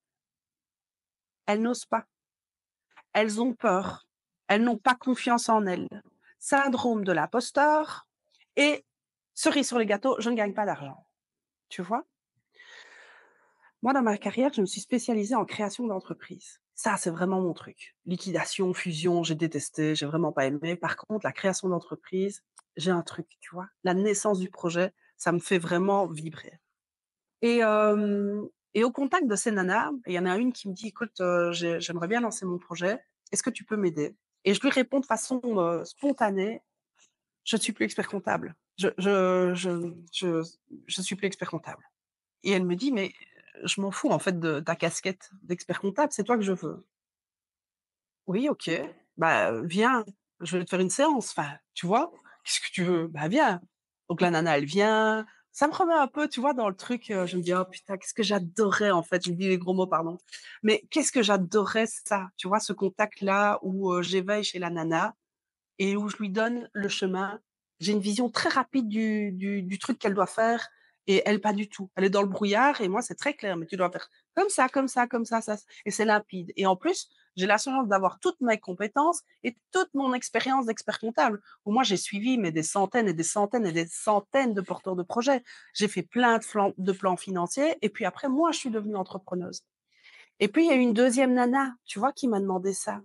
Elles n'osent pas, elles ont peur, elles n'ont pas confiance en elles. Syndrome de l'imposteur et cerise sur les gâteaux, je ne gagne pas d'argent. Tu vois? Moi, dans ma carrière, je me suis spécialisée en création d'entreprise. Ça, c'est vraiment mon truc. Liquidation, fusion, j'ai détesté, j'ai vraiment pas aimé. Par contre, la création d'entreprise, j'ai un truc, tu vois? La naissance du projet, ça me fait vraiment vibrer. Et au contact de ces nanas, il y en a une qui me dit: «Écoute, j'aimerais bien lancer mon projet. Est-ce que tu peux m'aider?» Et je lui réponds de façon, spontanée: «Je ne suis plus expert comptable. Je suis plus expert comptable». Et elle me dit: «Mais je m'en fous en fait de ta casquette d'expert comptable, c'est toi que je veux». «Oui, OK, bah, viens, je vais te faire une séance, enfin, tu vois? Qu'est-ce que tu veux? Bah, viens». Donc la nana, elle vient, ça me remet un peu, tu vois, dans le truc, je me dis: «Oh putain, qu'est-ce que j'adorais en fait», je dis les gros mots, pardon. Mais qu'est-ce que j'adorais ça, tu vois? Ce contact-là où, j'éveille chez la nana et où je lui donne le chemin. J'ai une vision très rapide du truc qu'elle doit faire et elle pas du tout. Elle est dans le brouillard et moi c'est très clair, mais tu dois faire comme ça, comme ça, comme ça, et c'est limpide. Et en plus, j'ai la chance d'avoir toutes mes compétences et toute mon expérience d'expert comptable où moi j'ai suivi mais des centaines et des centaines et des centaines de porteurs de projets. J'ai fait plein de plans financiers et puis après moi je suis devenue entrepreneuse. Et puis il y a une deuxième nana, tu vois, qui m'a demandé ça.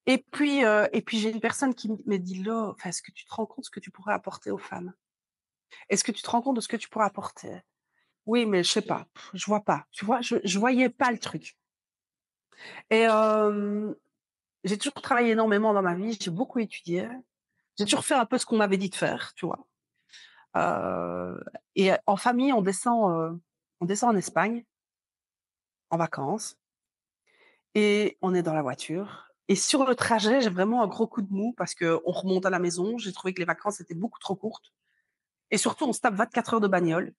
Et puis j'ai une personne qui me dit: «Lo, enfin, est-ce que tu te rends compte ce que tu pourrais apporter aux femmes? Est-ce que tu te rends compte de ce que tu pourrais apporter?» «Oui, mais je sais pas, je vois pas». Tu vois? Je voyais pas le truc. Et j'ai toujours travaillé énormément dans ma vie, j'ai beaucoup étudié, j'ai toujours fait un peu ce qu'on m'avait dit de faire, tu vois? Et en famille, on descend en Espagne, en vacances, et on est dans la voiture et sur le trajet, j'ai vraiment un gros coup de mou parce qu'on remonte à la maison. J'ai trouvé que les vacances étaient beaucoup trop courtes. Et surtout, on se tape 24 heures de bagnole.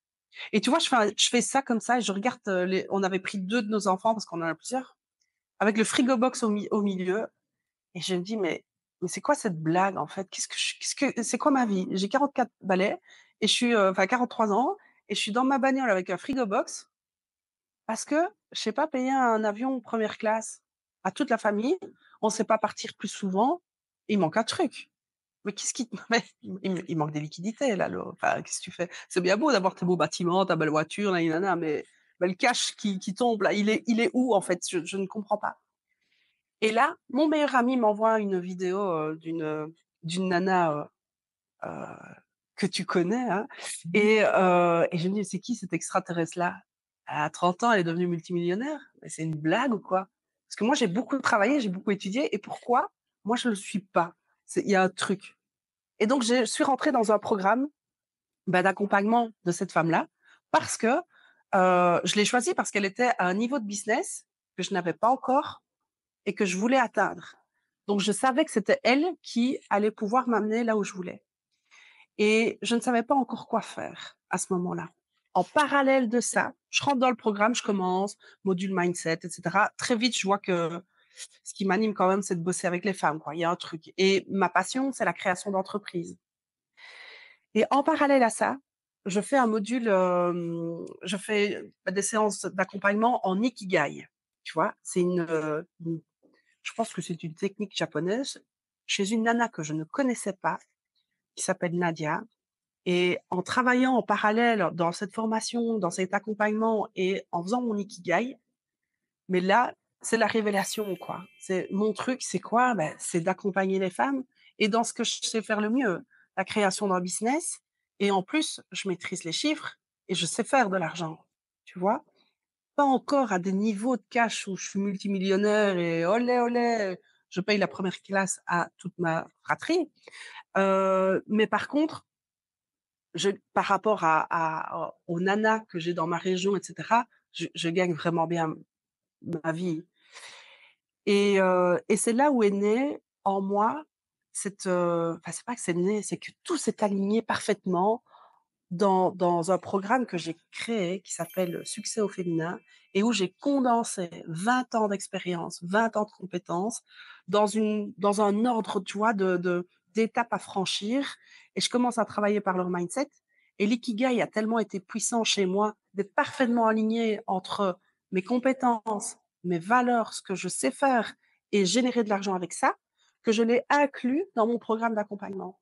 Et tu vois, je fais ça comme ça et je regarde, on avait pris 2 de nos enfants parce qu'on en a plusieurs, avec le frigo box au milieu et je me dis: «Mais c'est quoi cette blague en fait? Qu'est-ce que c'est quoi ma vie?» J'ai 44 balais et je suis, enfin 43 ans et je suis dans ma bagnole avec un frigo box parce que je sais pas payer un avion première classe à toute la famille. On sait pas partir plus souvent. Il manque un truc. Mais qu'est-ce qui te mais il manque des liquidités là, enfin, qu'est-ce que tu fais? C'est bien beau d'avoir tes beaux bâtiments, ta belle voiture, nani nana, mais le cash qui tombe là, il est où en fait? Je ne comprends pas. Et là, mon meilleur ami m'envoie une vidéo, d'une nana, heu, que tu connais, hein, et je me dis: «C'est qui cet extraterrestre-là? À 30 ans, elle est devenue multimillionnaire? Mais c'est une blague ou quoi?» Parce que moi, j'ai beaucoup travaillé, j'ai beaucoup étudié et pourquoi moi je le suis pas? Il y a un truc. Et donc je suis rentrée dans un programme, bah, d'accompagnement de cette femme-là parce que, je l'ai choisie parce qu'elle était à un niveau de business que je n'avais pas encore et que je voulais atteindre. Donc je savais que c'était elle qui allait pouvoir m'amener là où je voulais et je ne savais pas encore quoi faire à ce moment-là. En parallèle de ça, je rentre dans le programme, je commence, module mindset et cetera. Très vite, je vois que ce qui m'anime quand même, c'est de bosser avec les femmes, quoi. Il y a un truc et ma passion, c'est la création d'entreprise. Et en parallèle à ça, je fais un module, je fais, bah, des séances d'accompagnement en Ikigai. Tu vois? C'est je pense que c'est une technique japonaise chez une nana que je ne connaissais pas, qui s'appelle Nadia. Et en travaillant en parallèle dans cette formation, dans cet accompagnement et en faisant mon Ikigai, mais là, c'est la révélation, quoi. C'est mon truc, c'est quoi? Ben, c'est d'accompagner les femmes et dans ce que je sais faire le mieux, la création d'un business. Et en plus, je maîtrise les chiffres et je sais faire de l'argent, tu vois? Pas encore à des niveaux de cash où je suis multimillionnaire et olé, olé, je paye la première classe à toute ma fratrie. Mais par contre, par rapport aux nanas que j'ai dans ma région, et cetera, je gagne vraiment bien ma vie. Et c'est là où est né en moi cette, enfin c'est pas que c'est né, c'est que tout s'est aligné parfaitement dans un programme que j'ai créé qui s'appelle Succès au féminin et où j'ai condensé 20 ans d'expérience, 20 ans de compétences dans un ordre, tu vois, d'étapes à franchir. Et je commence à travailler par leur mindset. Et l'ikigai a tellement été puissant chez moi d'être parfaitement aligné entre mes compétences, mes valeurs, ce que je sais faire et générer de l'argent avec ça, que je l'ai inclus dans mon programme d'accompagnement.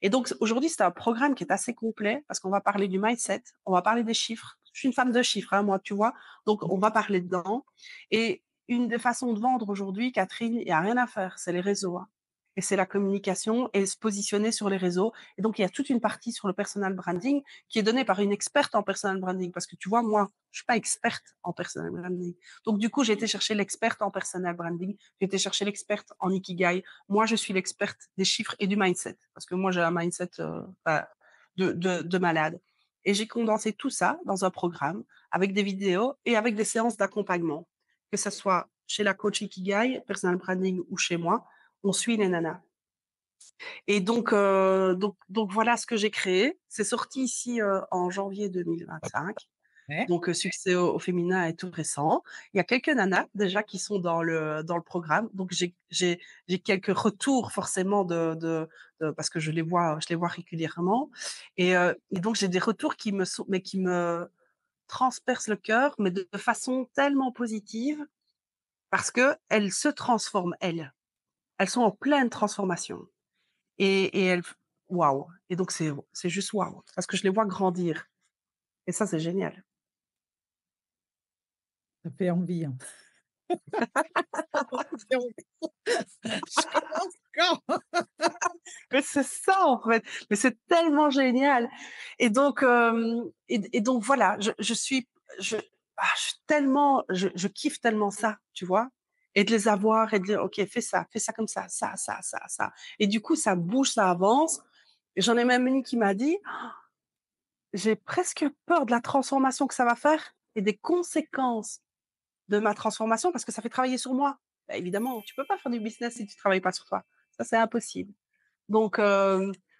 Et donc aujourd'hui, c'est un programme qui est assez complet parce qu'on va parler du mindset, on va parler des chiffres. Je suis une femme de chiffres, hein, moi, tu vois? Donc on va parler dedans et une des façons de vendre aujourd'hui, Catherine, il y a rien à faire, c'est les réseaux, hein, et c'est la communication et se positionner sur les réseaux et donc il y a toute une partie sur le personal branding qui est donnée par une experte en personal branding parce que tu vois, moi, je suis pas experte en personal branding. Donc du coup, j'ai été chercher l'experte en personal branding, j'ai été chercher l'experte en ikigai. Moi, je suis l'experte des chiffres et du mindset parce que moi, j'ai un mindset bah, de malade. Et j'ai condensé tout ça dans un programme avec des vidéos et avec des séances d'accompagnement, que ce soit chez la coach Ikigai, personal branding ou chez moi, on suit les nanas. Et donc voilà ce que j'ai créé. C'est sorti ici en janvier 2025. Ouais. Donc, succès au féminin est tout récent. Il y a quelques nanas déjà qui sont dans le programme. Donc j'ai quelques retours forcément de parce que je les vois régulièrement et donc j'ai des retours qui me transpercent le cœur, mais de façon tellement positive parce qu'elles se transforment, elles. Elles sont en pleine transformation et elles waouh! Et donc c'est juste waouh! Parce que je les vois grandir et ça, c'est génial. Ça fait envie, hein. Ça fait envie. Je commence quand? Mais c'est ça en fait, mais c'est tellement génial et donc voilà, je je suis tellement je kiffe tellement ça, tu vois? Et de les avoir et de dire: «OK, fais ça comme ça» et du coup ça bouge, ça avance et j'en ai même une qui m'a dit: «J'ai presque peur de la transformation que ça va faire et des conséquences de ma transformation parce que ça fait travailler sur moi». Bah, évidemment, tu peux pas faire du business si tu travailles pas sur toi. Ça, c'est impossible. Donc,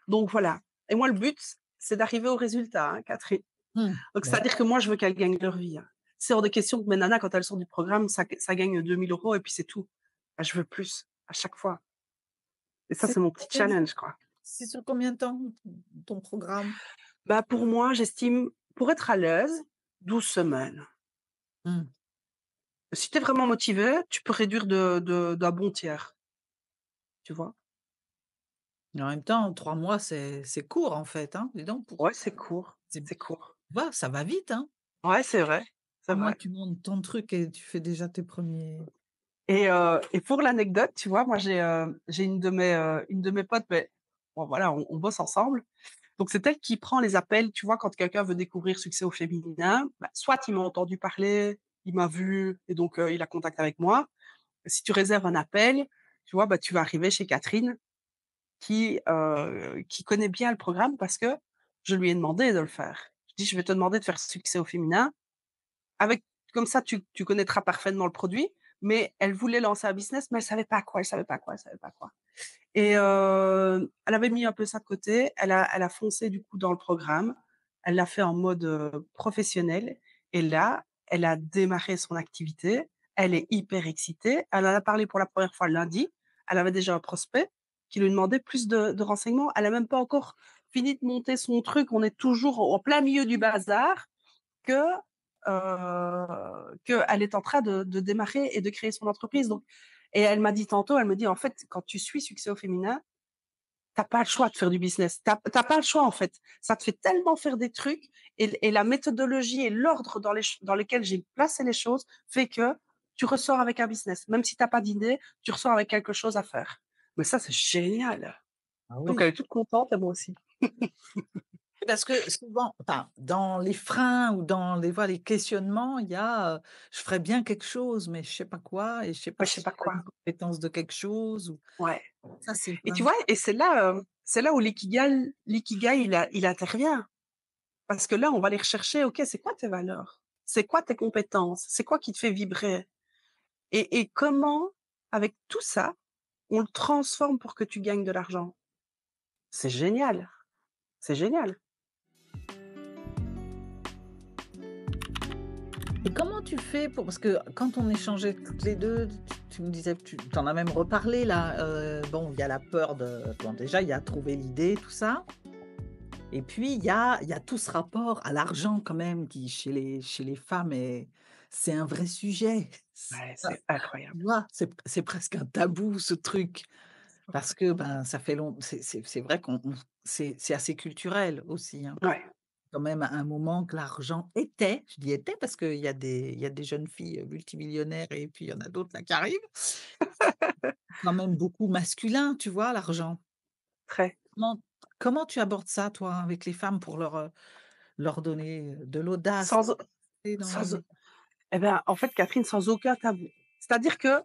donc voilà. Et moi, le but, c'est d'arriver au résultat, hein, Catherine. Mmh. Donc, Ouais. c'est-à-dire que moi, je veux qu'elles gagnent leur vie, hein. C'est hors de question que mes nanas, quand elles sortent du programme, ça gagne 2 000 € et puis c'est tout. Bah, je veux plus, à chaque fois. Et ça, C'est c'est mon petit combien de challenge, quoi. c'est sur combien de temps ton programme? Bah, pour moi, j'estime, pour être à l'aise, 12 semaines. Mmh. Si tu es vraiment motivé, tu peux réduire d'un bon tiers, tu vois? Mais en même temps, 3 mois, c'est court en fait, hein? Dis donc pour Ouais, c'est court, c'est c'est court. va, ça va vite, hein? Ouais, c'est vrai, c'est 3 mois, vrai. tu montes ton truc et tu fais déjà tes premiers. Et pour l'anecdote, tu vois, moi j'ai une de mes potes, beh, bon voilà, on bosse ensemble. Donc c'est elle qui prend les appels, tu vois, quand quelqu'un veut découvrir Succès au féminin, bah, soit il m'a entendu parler, il m'a vu et donc il a contact avec moi. Si tu réserves un appel, tu vois, bah, tu vas arriver chez Catherine qui connaît bien le programme parce que je lui ai demandé de le faire. Je dis: «Je vais te demander de faire Succès au féminin avec comme ça tu connaîtras parfaitement le produit», mais elle voulait lancer un business, mais elle savait pas quoi, elle savait pas quoi, elle savait pas quoi et elle avait mis un peu ça de côté. Elle a foncé du coup dans le programme. Elle l'a fait en mode, professionnel et là, elle a démarré son activité. Elle est hyper excitée. Elle en a parlé pour la première fois lundi. Elle avait déjà un prospect qui lui demandait plus de renseignements. Elle a même pas encore fini de monter son truc. On est toujours en plein milieu du bazar que, qu'elle est en train de démarrer et de créer son entreprise donc et elle m'a dit tantôt, elle me dit: «En fait, quand tu suis Succès au féminin, tu as pas le choix de faire du business. Tu as pas le choix, en fait. Ça te fait tellement faire des trucs et la méthodologie et l'ordre dans lesquels j'ai placé les choses fait que tu ressors avec un business. Même si tu as pas d'idée, tu ressors avec quelque chose à faire». Mais ça, c'est génial. Ah Donc oui. elle est toute contente et moi aussi. Parce que souvent, enfin, dans les freins ou dans les voilà, les questionnements, il y a, «Je ferais bien quelque chose, mais je sais pas quoi et je sais pas Ouais, je si sais j'ai pas pas une quoi. compétence de quelque chose» ou Ouais. ça, c'est Et tu vraiment vois? Et c'est là où l'ikigai, il intervient. Parce que là, on va aller rechercher, OK, c'est quoi tes valeurs? C'est quoi tes compétences? C'est quoi qui te fait vibrer? Et comment, avec tout ça, on le transforme pour que tu gagnes de l'argent? C'est génial, c'est génial. et comment tu fais pour parce que quand on échangeait toutes les 2, tu me disais tu en as même reparlé là, bon, il y a la peur de bon, déjà, il y a trouver l'idée, tout ça et puis il y a tout ce rapport à l'argent quand même qui chez les femmes c'est un vrai sujet. Ouais, c'est incroyable. Tu vois? C'est presque un tabou ce truc. parce que, ben, ça fait long c'est vrai qu'on c'est assez culturel aussi, hein. Ouais, Quand même à un moment que l'argent était, je dis était parce qu'il y a des jeunes filles, multimillionnaires et puis il y en a d'autres là qui arrivent. Quand même beaucoup masculin, tu vois, l'argent. très. Comment comment tu abordes ça toi avec les femmes pour leur donner, de l'audace Sans dans la sans vie? eh ben, en fait, Catherine, sans aucun tabou. C'est-à-dire que,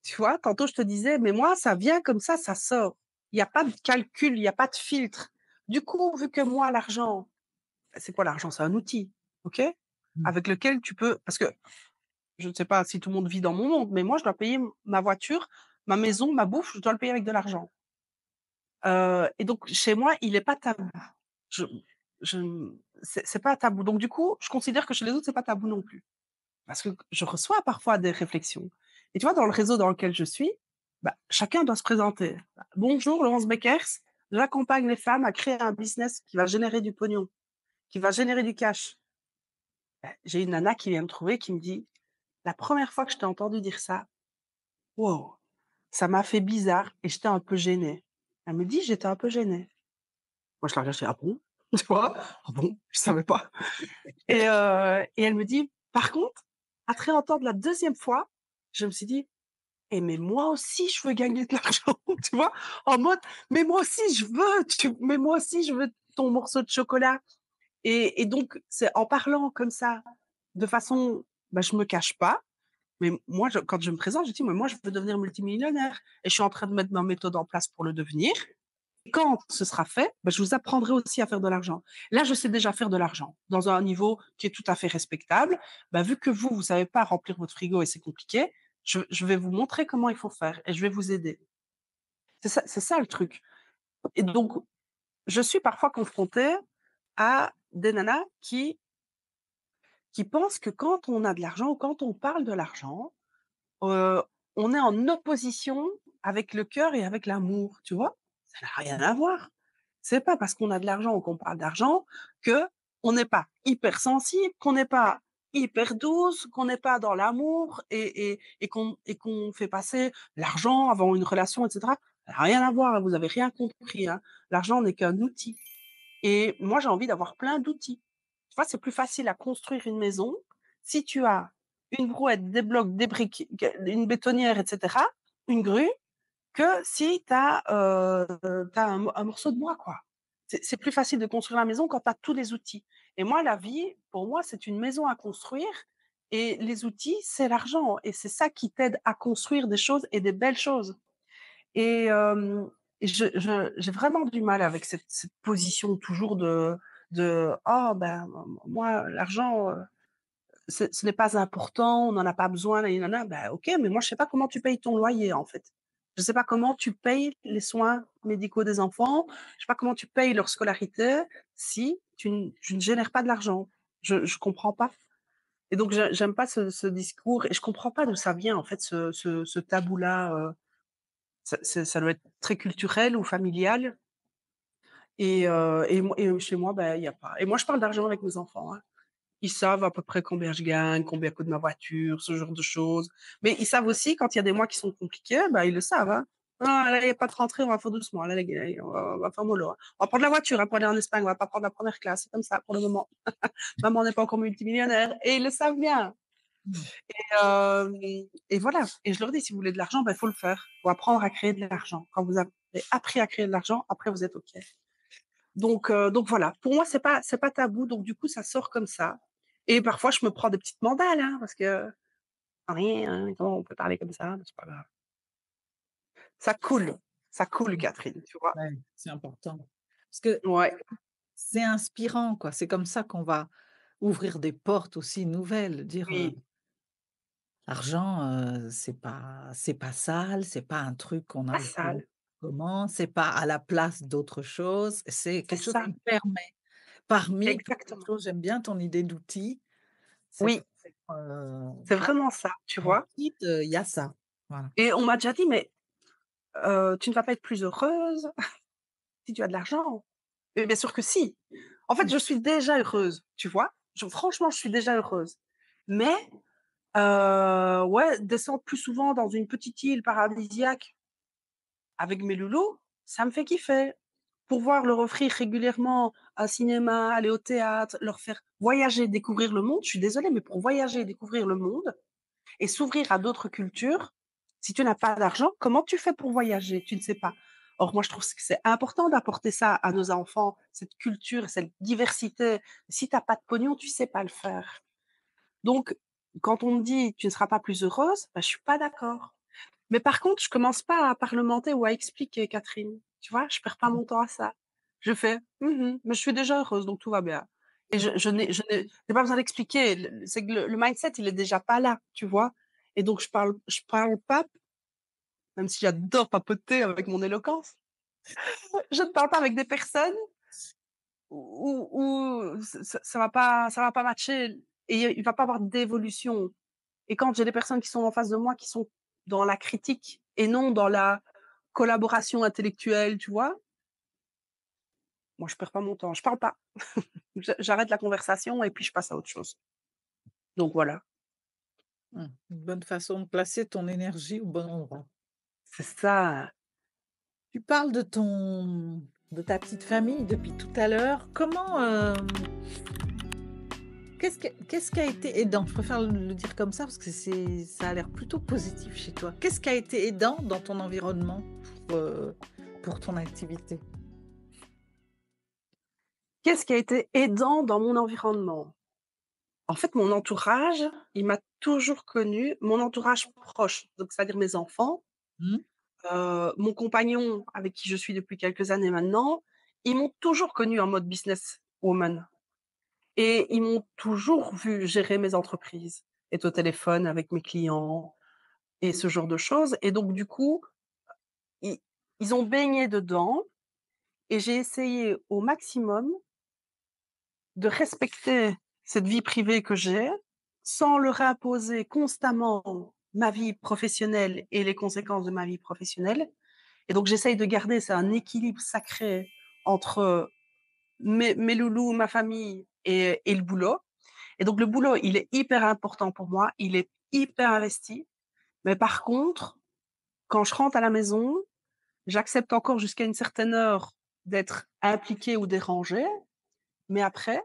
tu vois, tantôt je te disais: «Mais moi, ça vient comme ça sort». Il y a pas de calcul, il y a pas de filtre. Du coup, vu que moi, l'argent, c'est quoi l'argent? C'est un outil, OK? Mmh. Avec lequel tu peux parce que je ne sais pas si tout le monde vit dans mon monde, mais moi, je dois payer ma voiture, ma maison, ma bouffe, je dois le payer avec de l'argent. Et donc chez moi, il est pas tabou. Je je c'est pas tabou. Donc du coup, je considère que chez les autres, c'est pas tabou non plus. Parce que je reçois parfois des réflexions. Et tu vois, dans le réseau dans lequel je suis, bah, chacun doit se présenter. «Bonjour, Laurence Beckers, j'accompagne les femmes à créer un business qui va générer du pognon, qui va générer du cash». J'ai une nana qui vient me trouver, qui me dit: «La première fois que je t'ai entendu dire ça, wow, ça m'a fait bizarre et j'étais un peu gênée». Elle me dit: «J'étais un peu gênée». Moi, je la regarde, je fais: «Ah bon?» Tu vois? «Ah bon? Je savais pas». Et elle me dit: «Par contre, après entendre la deuxième fois, je me suis dit: "Eh mais moi aussi je veux gagner de l'argent", tu vois? En mode: «Mais moi aussi je veux, mais moi aussi je veux ton morceau de chocolat». Et donc c'est en parlant comme ça, de façon bah, je me cache pas, mais moi quand je me présente, je dis: «Mais moi je veux devenir multimillionnaire et je suis en train de mettre ma méthode en place pour le devenir. Quand ce sera fait, bah, je vous apprendrai aussi à faire de l'argent. Là, je sais déjà faire de l'argent dans un niveau qui est tout à fait respectable. Bah, vu que vous savez pas remplir votre frigo et c'est compliqué, je vais vous montrer comment il faut faire et je vais vous aider». C'est ça le truc. Et donc, je suis parfois confrontée à des nanas qui pensent que quand on a de l'argent ou quand on parle de l'argent, heu, on est en opposition avec le cœur et avec l'amour, tu vois? Ça n'a rien à voir. C'est pas parce qu'on a de l'argent ou qu'on parle d'argent qu'on n'est pas hypersensible, qu'on n'est pas hyper douce, qu'on n'est pas dans l'amour et qu'on fait passer l'argent avant une relation et cetera. Ça n'a rien à voir, hein, vous avez rien compris, hein. L'argent n'est qu'un outil et moi, j'ai envie d'avoir plein d'outils. Tu vois, c'est plus facile à construire une maison si tu as une brouette, des blocs, des briques, une bétonnière et cetera, une grue, que si tu as, un morceau de bois, quoi. C'est plus facile de construire la maison quand tu as tous les outils et moi, la vie, pour moi, c'est une maison à construire et les outils, c'est l'argent et c'est ça qui t'aide à construire des choses et des belles choses et et j'ai vraiment du mal avec cette position toujours de: «Oh ben, moi, l'argent, ce n'est pas important, on n'en a pas besoin, nani nana». Bah, OK, mais moi, je sais pas comment tu payes ton loyer, en fait. Je sais pas comment tu payes les soins médicaux des enfants. Je sais pas comment tu payes leur scolarité si tu ne génères pas de l'argent. Je comprends pas et donc j'aime pas ce discours et je comprends pas d'où ça vient, en fait, ce tabou-là, ça doit être très culturel ou familial et chez moi, bah, il y a pas et moi, je parle d'argent avec mes enfants, hein. Ils savent à peu près combien je gagne, combien coûte ma voiture, ce genre de choses. Mais ils savent aussi quand il y a des mois qui sont compliqués, bah, ils le savent, hein. «Ah là, il y a pas de rentrée, on va faire doucement. Là, les gars, on va faire mollo, hein. On va prendre la voiture, hein, pour aller en Espagne, on va pas prendre la première classe. C'est comme ça pour le moment. Maman n'est pas encore multimillionnaire» et ils le savent bien. Mmh. Hem et voilà et je leur dis: «Si vous voulez de l'argent, bah, il faut le faire. Il faut apprendre à créer de l'argent. Quand vous avez appris à créer de l'argent, après vous êtes OK». Donc voilà, pour moi, c'est pas tabou, donc du coup, ça sort comme ça et parfois je me prends des petites mandales, hein, parce que: «Oui, comment on peut parler comme ça?» Mais c'est pas grave. Ça coule Catherine, tu vois? Ouais, c'est important. Parce que Ouais, c'est inspirant, quoi. C'est comme ça qu'on va ouvrir des portes aussi nouvelles, dire, oui, l'argent, c'est pas sale, c'est pas un truc qu'on pas a le comment sale, comment, c'est pas à la place d'autre chose, c'est c'est quelque chose ça, qui permet parmi toutes les exactement. choses j'aime bien ton idée d'outil, c'est Oui, peut-être, c'est vraiment ça, tu dans le vois? kit, il y a ça. Voilà. Et on m'a déjà dit: «Mais tu ne vas pas être plus heureuse si tu as de l'argent?» Et bien sûr que si. En fait, Mmh. je suis déjà heureuse, tu vois? Franchement, je suis déjà heureuse. Mais ouais, descendre plus souvent dans une petite île paradisiaque, avec mes loulous, ça me fait kiffer. Pouvoir leur offrir régulièrement un cinéma, aller au théâtre, leur faire voyager, découvrir le monde. Je suis désolée, mais pour voyager, découvrir le monde et s'ouvrir à d'autres cultures, si tu n'as pas d'argent, comment tu fais pour voyager? Tu ne sais pas. Or, moi, je trouve que c'est important d'apporter ça à nos enfants, cette culture, cette diversité. Si tu as pas de pognon, tu sais pas le faire. Donc, quand on me dit: «Tu ne seras pas plus heureuse», bah, je suis pas d'accord. Mais par contre, je commence pas à parlementer ou à expliquer, Catherine. Tu vois? Je perds pas mon temps à ça. Je fais: «Mmh mais je suis déjà heureuse, donc tout va bien». Et j'ai pas besoin d'expliquer. C'est que le mindset, il est déjà pas là, tu vois? Et donc je parle pas, même si j'adore papoter avec mon éloquence, je ne parle pas avec des personnes où ça va pas matcher et il va pas avoir d'évolution. Et quand j'ai des personnes qui sont en face de moi, qui sont dans la critique et non dans la collaboration intellectuelle, tu vois? Moi, je perds pas mon temps, je parle pas. J'arrête la conversation et puis je passe à autre chose. Donc voilà, Une bonne façon de placer ton énergie au bon endroit. c'est ça. Tu parles de ta petite famille depuis tout à l'heure. Qu'est-ce qui a été aidant? Je préfère le dire comme ça parce que ça a l'air plutôt positif chez toi. Qu'est-ce qui a été aidant dans ton environnement pour ton activité? Qu'est-ce qui a été aidant dans mon environnement? En fait, mon entourage, il m'a toujours connue, mon entourage proche, donc c'est-à-dire mes enfants, Mmh. mon compagnon avec qui je suis depuis quelques années maintenant, ils m'ont toujours connue en mode businesswoman. Et ils m'ont toujours vu gérer mes entreprises, être au téléphone avec mes clients et ce genre de choses. Et donc du coup, i ils ont baigné dedans et j'ai essayé au maximum de respecter cette vie privée que j'ai, sans leur imposer constamment ma vie professionnelle et les conséquences de ma vie professionnelle. Et donc j'essaye de garder, c'est un équilibre sacré entre mes loulous, ma famille et le boulot. Et donc le boulot, il est hyper important pour moi, il est hyper investi. Mais par contre, quand je rentre à la maison, j'accepte encore jusqu'à une certaine heure d'être impliquée ou dérangée, mais après,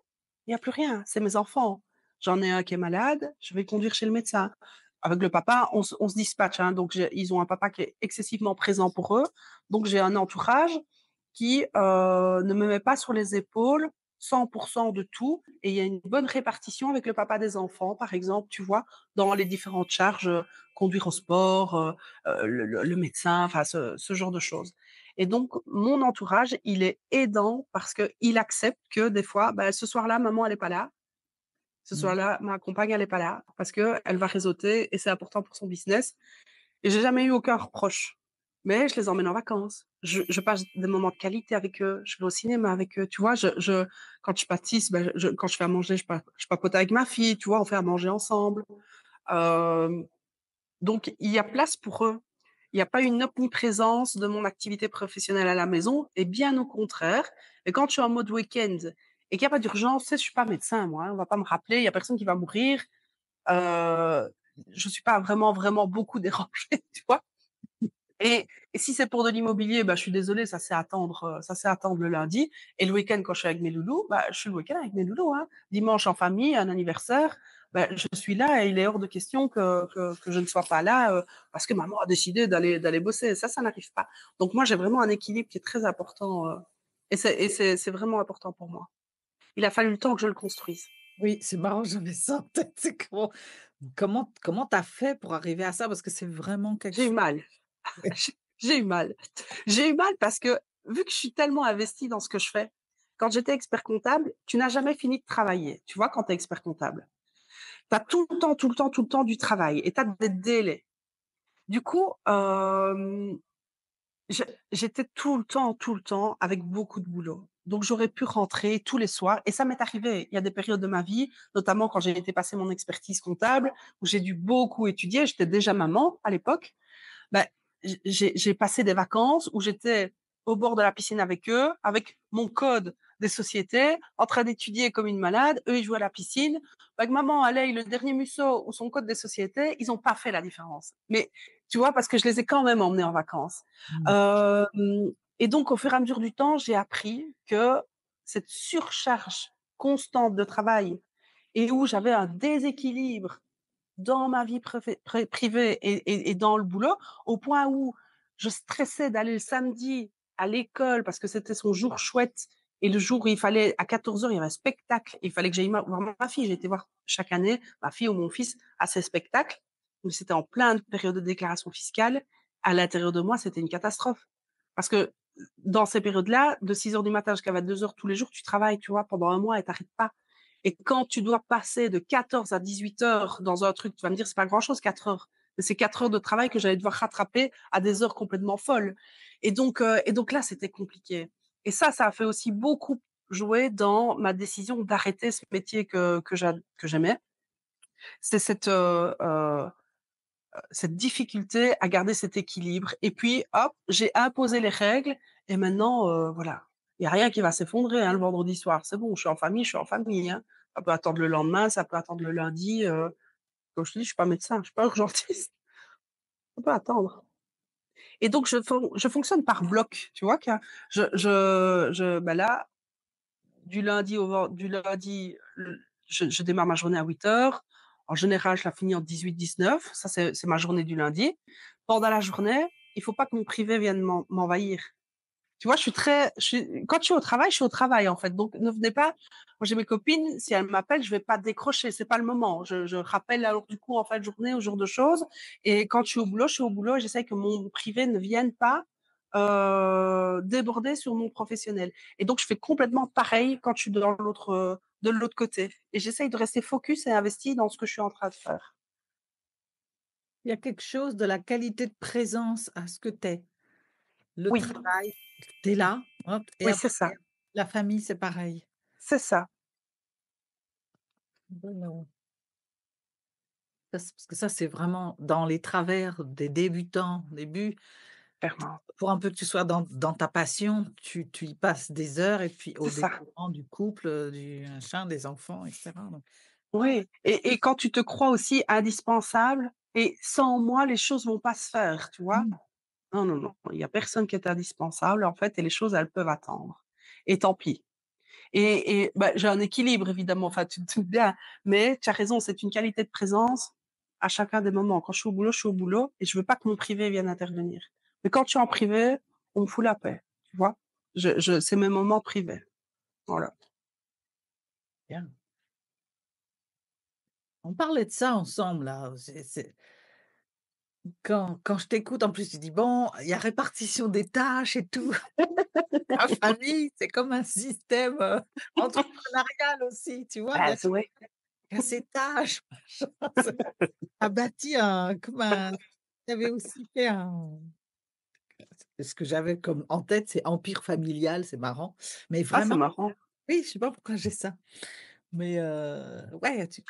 il y a plus rien, c'est mes enfants. J'en ai un qui est malade, je vais le conduire chez le médecin. Avec le papa, on se dispatche, hein, donc ils ont un papa qui est excessivement présent pour eux. Donc j'ai un entourage qui, ne me met pas sur les épaules 100 de tout et il y a une bonne répartition avec le papa des enfants, par exemple, tu vois? Dans les différentes charges, conduire au sport, le médecin, enfin ce genre de choses. Et donc mon entourage, il est aidant parce qu'il accepte que des fois, bah, ce soir-là, maman, elle est pas là. Ce Mmh. soir-là, ma compagne, elle est pas là parce qu'elle va réseauter et c'est important pour son business. Et j'ai jamais eu aucun reproche. Mais je les emmène en vacances. Je passe des moments de qualité avec eux. Je vais au cinéma avec eux. Tu vois, quand je pâtisse, ben, quand je fais à manger, je papote avec ma fille. Tu vois, on fait à manger ensemble. Euh, donc, il y a place pour eux. Il n'y a pas une omniprésence de mon activité professionnelle à la maison, et bien au contraire. Et quand je suis en mode week-end et qu'il n'y a pas d'urgence, tu sais, je suis pas médecin, moi. Hein, on va pas me rappeler. Il y a personne qui va mourir. Euh, je suis pas vraiment, vraiment beaucoup dérangée, tu vois. Et et si c'est pour de l'immobilier, bah, je suis désolée, ça c'est attendre le lundi. Et le week-end, quand je suis avec mes loulous, bah, je suis le week-end avec mes loulous, hein. Dimanche en famille, un anniversaire, bah, je suis là et il est hors de question que je ne sois pas là, parce que maman a décidé d'aller bosser. Ça n'arrive pas. Donc moi, j'ai vraiment un équilibre qui est très important, et c'est vraiment important pour moi. Il a fallu le temps que je le construise. Oui, c'est marrant, j'avais ça en tête. C'est comment tu as fait pour arriver à ça? Parce que c'est vraiment quelque J'ai eu chose. mal. J'ai eu mal. J'ai eu mal parce que vu que je suis tellement investie dans ce que je fais, quand j'étais expert comptable, tu n'as jamais fini de travailler. Tu vois, quand tu es expert comptable, tu as tout le temps, tout le temps, tout le temps du travail et tu as des délais. Du coup, j'étais tout le temps avec beaucoup de boulot. Donc, j'aurais pu rentrer tous les soirs et ça m'est arrivé. Il y a des périodes de ma vie, notamment quand j'ai été passer mon expertise comptable, où j'ai dû beaucoup étudier. J'étais déjà maman à l'époque. Bah, j'ai passé des vacances où j'étais au bord de la piscine avec eux, avec mon code des sociétés, en train d'étudier comme une malade. Eux, ils jouaient à la piscine. Avec maman, elle a le dernier museau ou son code des sociétés. Ils n'ont pas fait la différence. Mais tu vois, parce que je les ai quand même emmenés en vacances. Mmh. Hem et donc au fur et à mesure du temps, j'ai appris que cette surcharge constante de travail et où j'avais un déséquilibre dans ma vie privée et dans le boulot, au point où je stressais d'aller le samedi à l'école parce que c'était son jour chouette et le jour où il fallait à 14 heures, il y avait un spectacle, il fallait que j'aille voir ma fille. J'ai été voir chaque année ma fille ou mon fils à ces spectacles. Mais c'était en pleine période de déclaration fiscale. À l'intérieur de moi, c'était une catastrophe. Parce que dans ces périodes-là, de 6 heures du matin jusqu'à 22 heures tous les jours, tu travailles, tu vois, pendant un mois et tu n'arrêtes pas. Et quand tu dois passer de 14 à 18 heures dans un truc, tu vas me dire, c'est pas grand-chose, 4 heures. Mais c'est 4 heures de travail que j'allais devoir rattraper à des heures complètement folles. Et donc là, c'était compliqué. Et ça a fait aussi beaucoup jouer dans ma décision d'arrêter ce métier que j'aimais. C'est cette difficulté à garder cet équilibre. Et puis, hop, j'ai imposé les règles et maintenant, voilà, il y a rien qui va s'effondrer, hein, le vendredi soir. C'est bon, je suis en famille, hein. Ça peut attendre le lendemain, ça peut attendre le lundi, comme je te dis, je suis pas médecin, je suis pas urgentiste, ça peut attendre. Et donc je fonctionne par bloc, tu vois? Là, du lundi, je démarre ma journée à 8 heures. En général, je la finis en 18-19. Ça, c'est ma journée du lundi. Pendant la journée, il faut pas que mon privé vienne m'envahir. Tu vois, quand je suis au travail, je suis au travail, en fait. Donc, ne venez pas. Moi, j'ai mes copines, si elles m'appellent, je vais pas décrocher. C'est pas le moment. Je rappelle alors du coup en fin de journée, au jour de choses. Et quand je suis au boulot, je suis au boulot et j'essaie que mon privé ne vienne pas déborder sur mon professionnel. Et donc, je fais complètement pareil quand je suis de l'autre côté. Et j'essaye de rester focus et investi dans ce que je suis en train de faire. Il y a quelque chose de la qualité de présence à ce que tu es. Le Oui, travail, tu es là, hop, et oui, après c'est ça. la famille, c'est pareil. C'est ça, Vraiment. Ça, c'est parce que ça, c'est vraiment dans les travers des débutants, au début, clairement. pour un peu que tu sois dans ta passion, tu y passes des heures et puis au C'est ça. détriment du couple, du machin, des enfants et cetera, donc Oui, et quand tu te crois aussi indispensable et sans moi, les choses vont pas se faire, tu vois? mmh, Non, non, non, il y a personne qui est indispensable, en fait, et les choses, elles peuvent attendre et tant pis. Bah, j'ai un équilibre évidemment, enfin, tu te doutes bien, mais tu as raison, c'est une qualité de présence à chacun des moments. Quand je suis au boulot, je suis au boulot et je veux pas que mon privé vienne intervenir. Mais quand je suis en privé, on me fout la paix, tu vois? C'est mes moments privés, voilà. bien. On parlait de ça ensemble là, c'est quand je t'écoute en plus tu dis: «Bon, il y a répartition des tâches et tout». La famille, c'est comme un système, entrepreneurial aussi, tu vois? Bah, ouais. Il y a ses tâches, machin, c'est tu as bâti un comme un tu avais aussi fait un ce que j'avais comme en tête, c'est empire familial, c'est marrant, mais Ah, c'est vraiment marrant. oui, je sais pas pourquoi j'ai ça, mais ouais, tu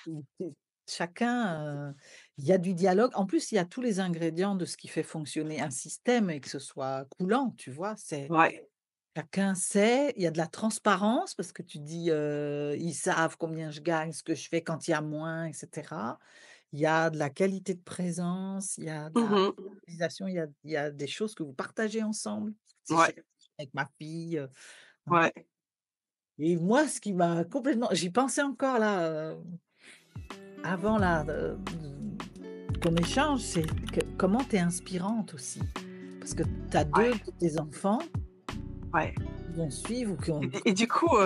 chacun, il y a du dialogue. En plus, il y a tous les ingrédients de ce qui fait fonctionner un système et que ce soit coulant, tu vois? C'est Ouais. chacun sait, il y a de la transparence parce que tu dis, ils savent combien je gagne, ce que je fais quand il y a moins et cetera. Il y a de la qualité de présence, il y a de la Mmh. réalisation, il y a des choses que vous partagez ensemble. Si Ouais, j'ai avec ma fille, hein, ouais. et moi, ce qui m'a complètement j'y pensais encore là, avant là, qu'on échange, c'est que comment tu es inspirante aussi. Parce que tu as 2 Ouais, de tes enfants ouais. qui vont suivre ou qui ont Et du coup,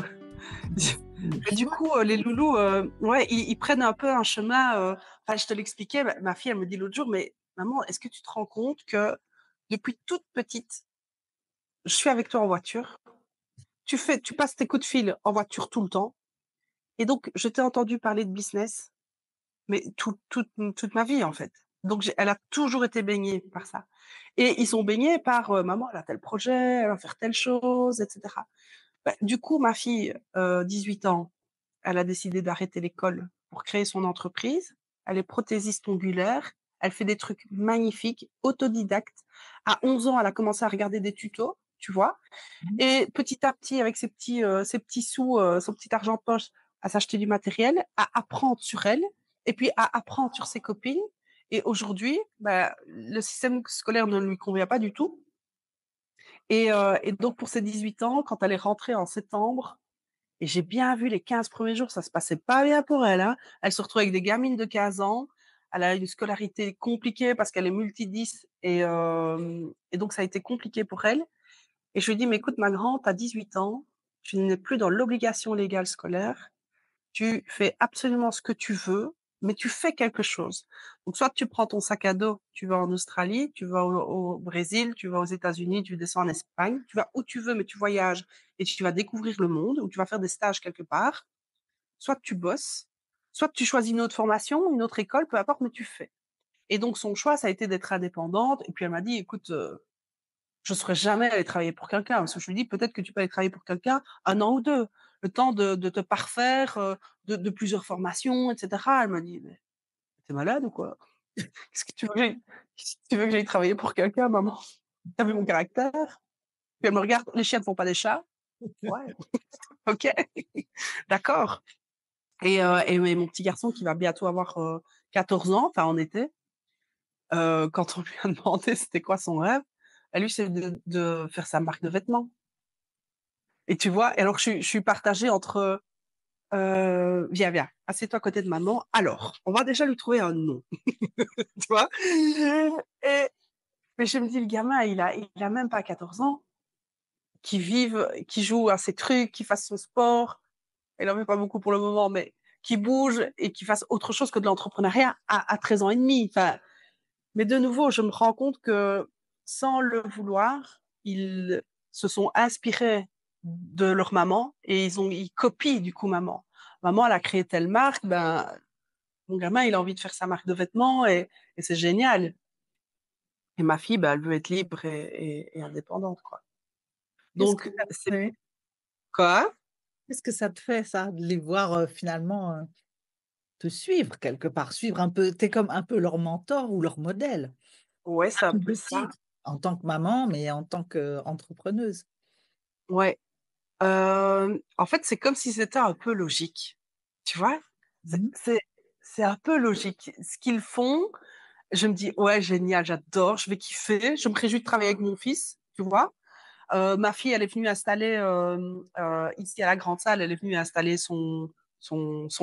du et du choix. coup, les loulous, ouais, ils prennent un peu un chemin, enfin, je te l'expliquais, ma fille, elle me dit l'autre jour: «Mais maman, est-ce que tu te rends compte que depuis toute petite, je suis avec toi en voiture, tu passes tes coups de fil en voiture tout le temps et donc je t'ai entendu parler de business, mais toute ma vie, en fait». Donc elle a toujours été baignée par ça et ils sont baignés par, «Maman, elle a tel projet, elle va faire telle chose» et cetera. Bah, du coup, ma fille, 18 ans, elle a décidé d'arrêter l'école pour créer son entreprise. Elle est prothésiste ongulaire. Elle fait des trucs magnifiques, autodidacte. À 11 ans, elle a commencé à regarder des tutos, tu vois? Mmh. Et petit à petit, avec ses petits sous, son petit argent de poche, à s'acheter du matériel, à apprendre sur elle et puis à apprendre sur ses copines Et aujourd'hui, bah, le système scolaire ne lui convient pas du tout et donc pour ses 18 ans, quand elle est rentrée en septembre et j'ai bien vu les 15 premiers jours, ça se passait pas bien pour elle, hein. Elle se retrouve avec des gamines de 15 ans. Elle a une scolarité compliquée parce qu'elle est multi 10 et donc ça a été compliqué pour elle et je lui ai dit: «Mais écoute ma grande, tu as 18 ans, tu n'es plus dans l'obligation légale scolaire. Tu fais absolument ce que tu veux, mais tu fais quelque chose. Donc soit tu prends ton sac à dos, tu vas en Australie, tu vas au Brésil, tu vas aux États-Unis, tu descends en Espagne, tu vas où tu veux, mais tu voyages et tu vas découvrir le monde ou tu vas faire des stages quelque part. Soit tu bosses, soit tu choisis une autre formation, une autre école, peu importe, mais tu fais». Et donc son choix, ça a été d'être indépendante et puis elle m'a dit: «Écoute, je ne serais jamais allée travailler pour quelqu'un», parce que je lui dis: «Peut-être que tu peux aller travailler pour quelqu'un 1 an ou 2, le temps de te parfaire, de plusieurs formations et cetera». Elle m'a dit: «Mais tu es malade ou quoi? Qu'est-ce que tu veux que j'aille qu'est-ce que tu veux que j'aille travailler pour quelqu'un maman? Tu as vu mon caractère?» Puis elle me regarde: «Les chiens ne font pas des chats?» «Ouais, OK, d'accord». Et mon petit garçon qui va bientôt avoir, 14 ans, enfin en été, quand on lui a demandé c'était quoi son rêve, bah, lui c'est de faire sa marque de vêtements. Et tu vois? Et alors je suis partagée entre, «Viens, viens, assieds-toi à côté de maman. Alors, on va déjà lui trouver un nom», tu vois? Et mais je me dis: «Le gamin, il a même pas 14 ans, qu'il joue à ses trucs, qu'il fasse son sport». Il en fait pas beaucoup pour le moment, mais qu'il bouge et qu'il fasse autre chose que de l'entrepreneuriat à 13 ans et demi. Enfin, mais de nouveau, je me rends compte que sans le vouloir, ils se sont inspirés de leur maman et ils copient du coup maman. Maman, elle a créé telle marque, ben, mon gamin, il a envie de faire sa marque de vêtements et c'est génial. Et ma fille, ben, elle veut être libre et indépendante, quoi. Qu'est-ce que Donc, ça te c'est fait? quoi? Qu'est-ce que ça te fait ça, de les voir, finalement, te suivre quelque part? Suivre un peu tu es comme un peu leur mentor ou leur modèle, Ouais, à c'est un tout peu ça. petit, en tant que maman, mais en tant qu'entrepreneuse. Ouais. En fait, c'est comme si c'était un peu logique, tu vois? C'est Mmh. c'est c'est un peu logique. Ce qu'ils font, je me dis: «Ouais, génial, j'adore, je vais kiffer». Je me réjouis de travailler avec mon fils, tu vois? Ma fille, elle est venue installer, ici à la grande salle, elle est venue installer son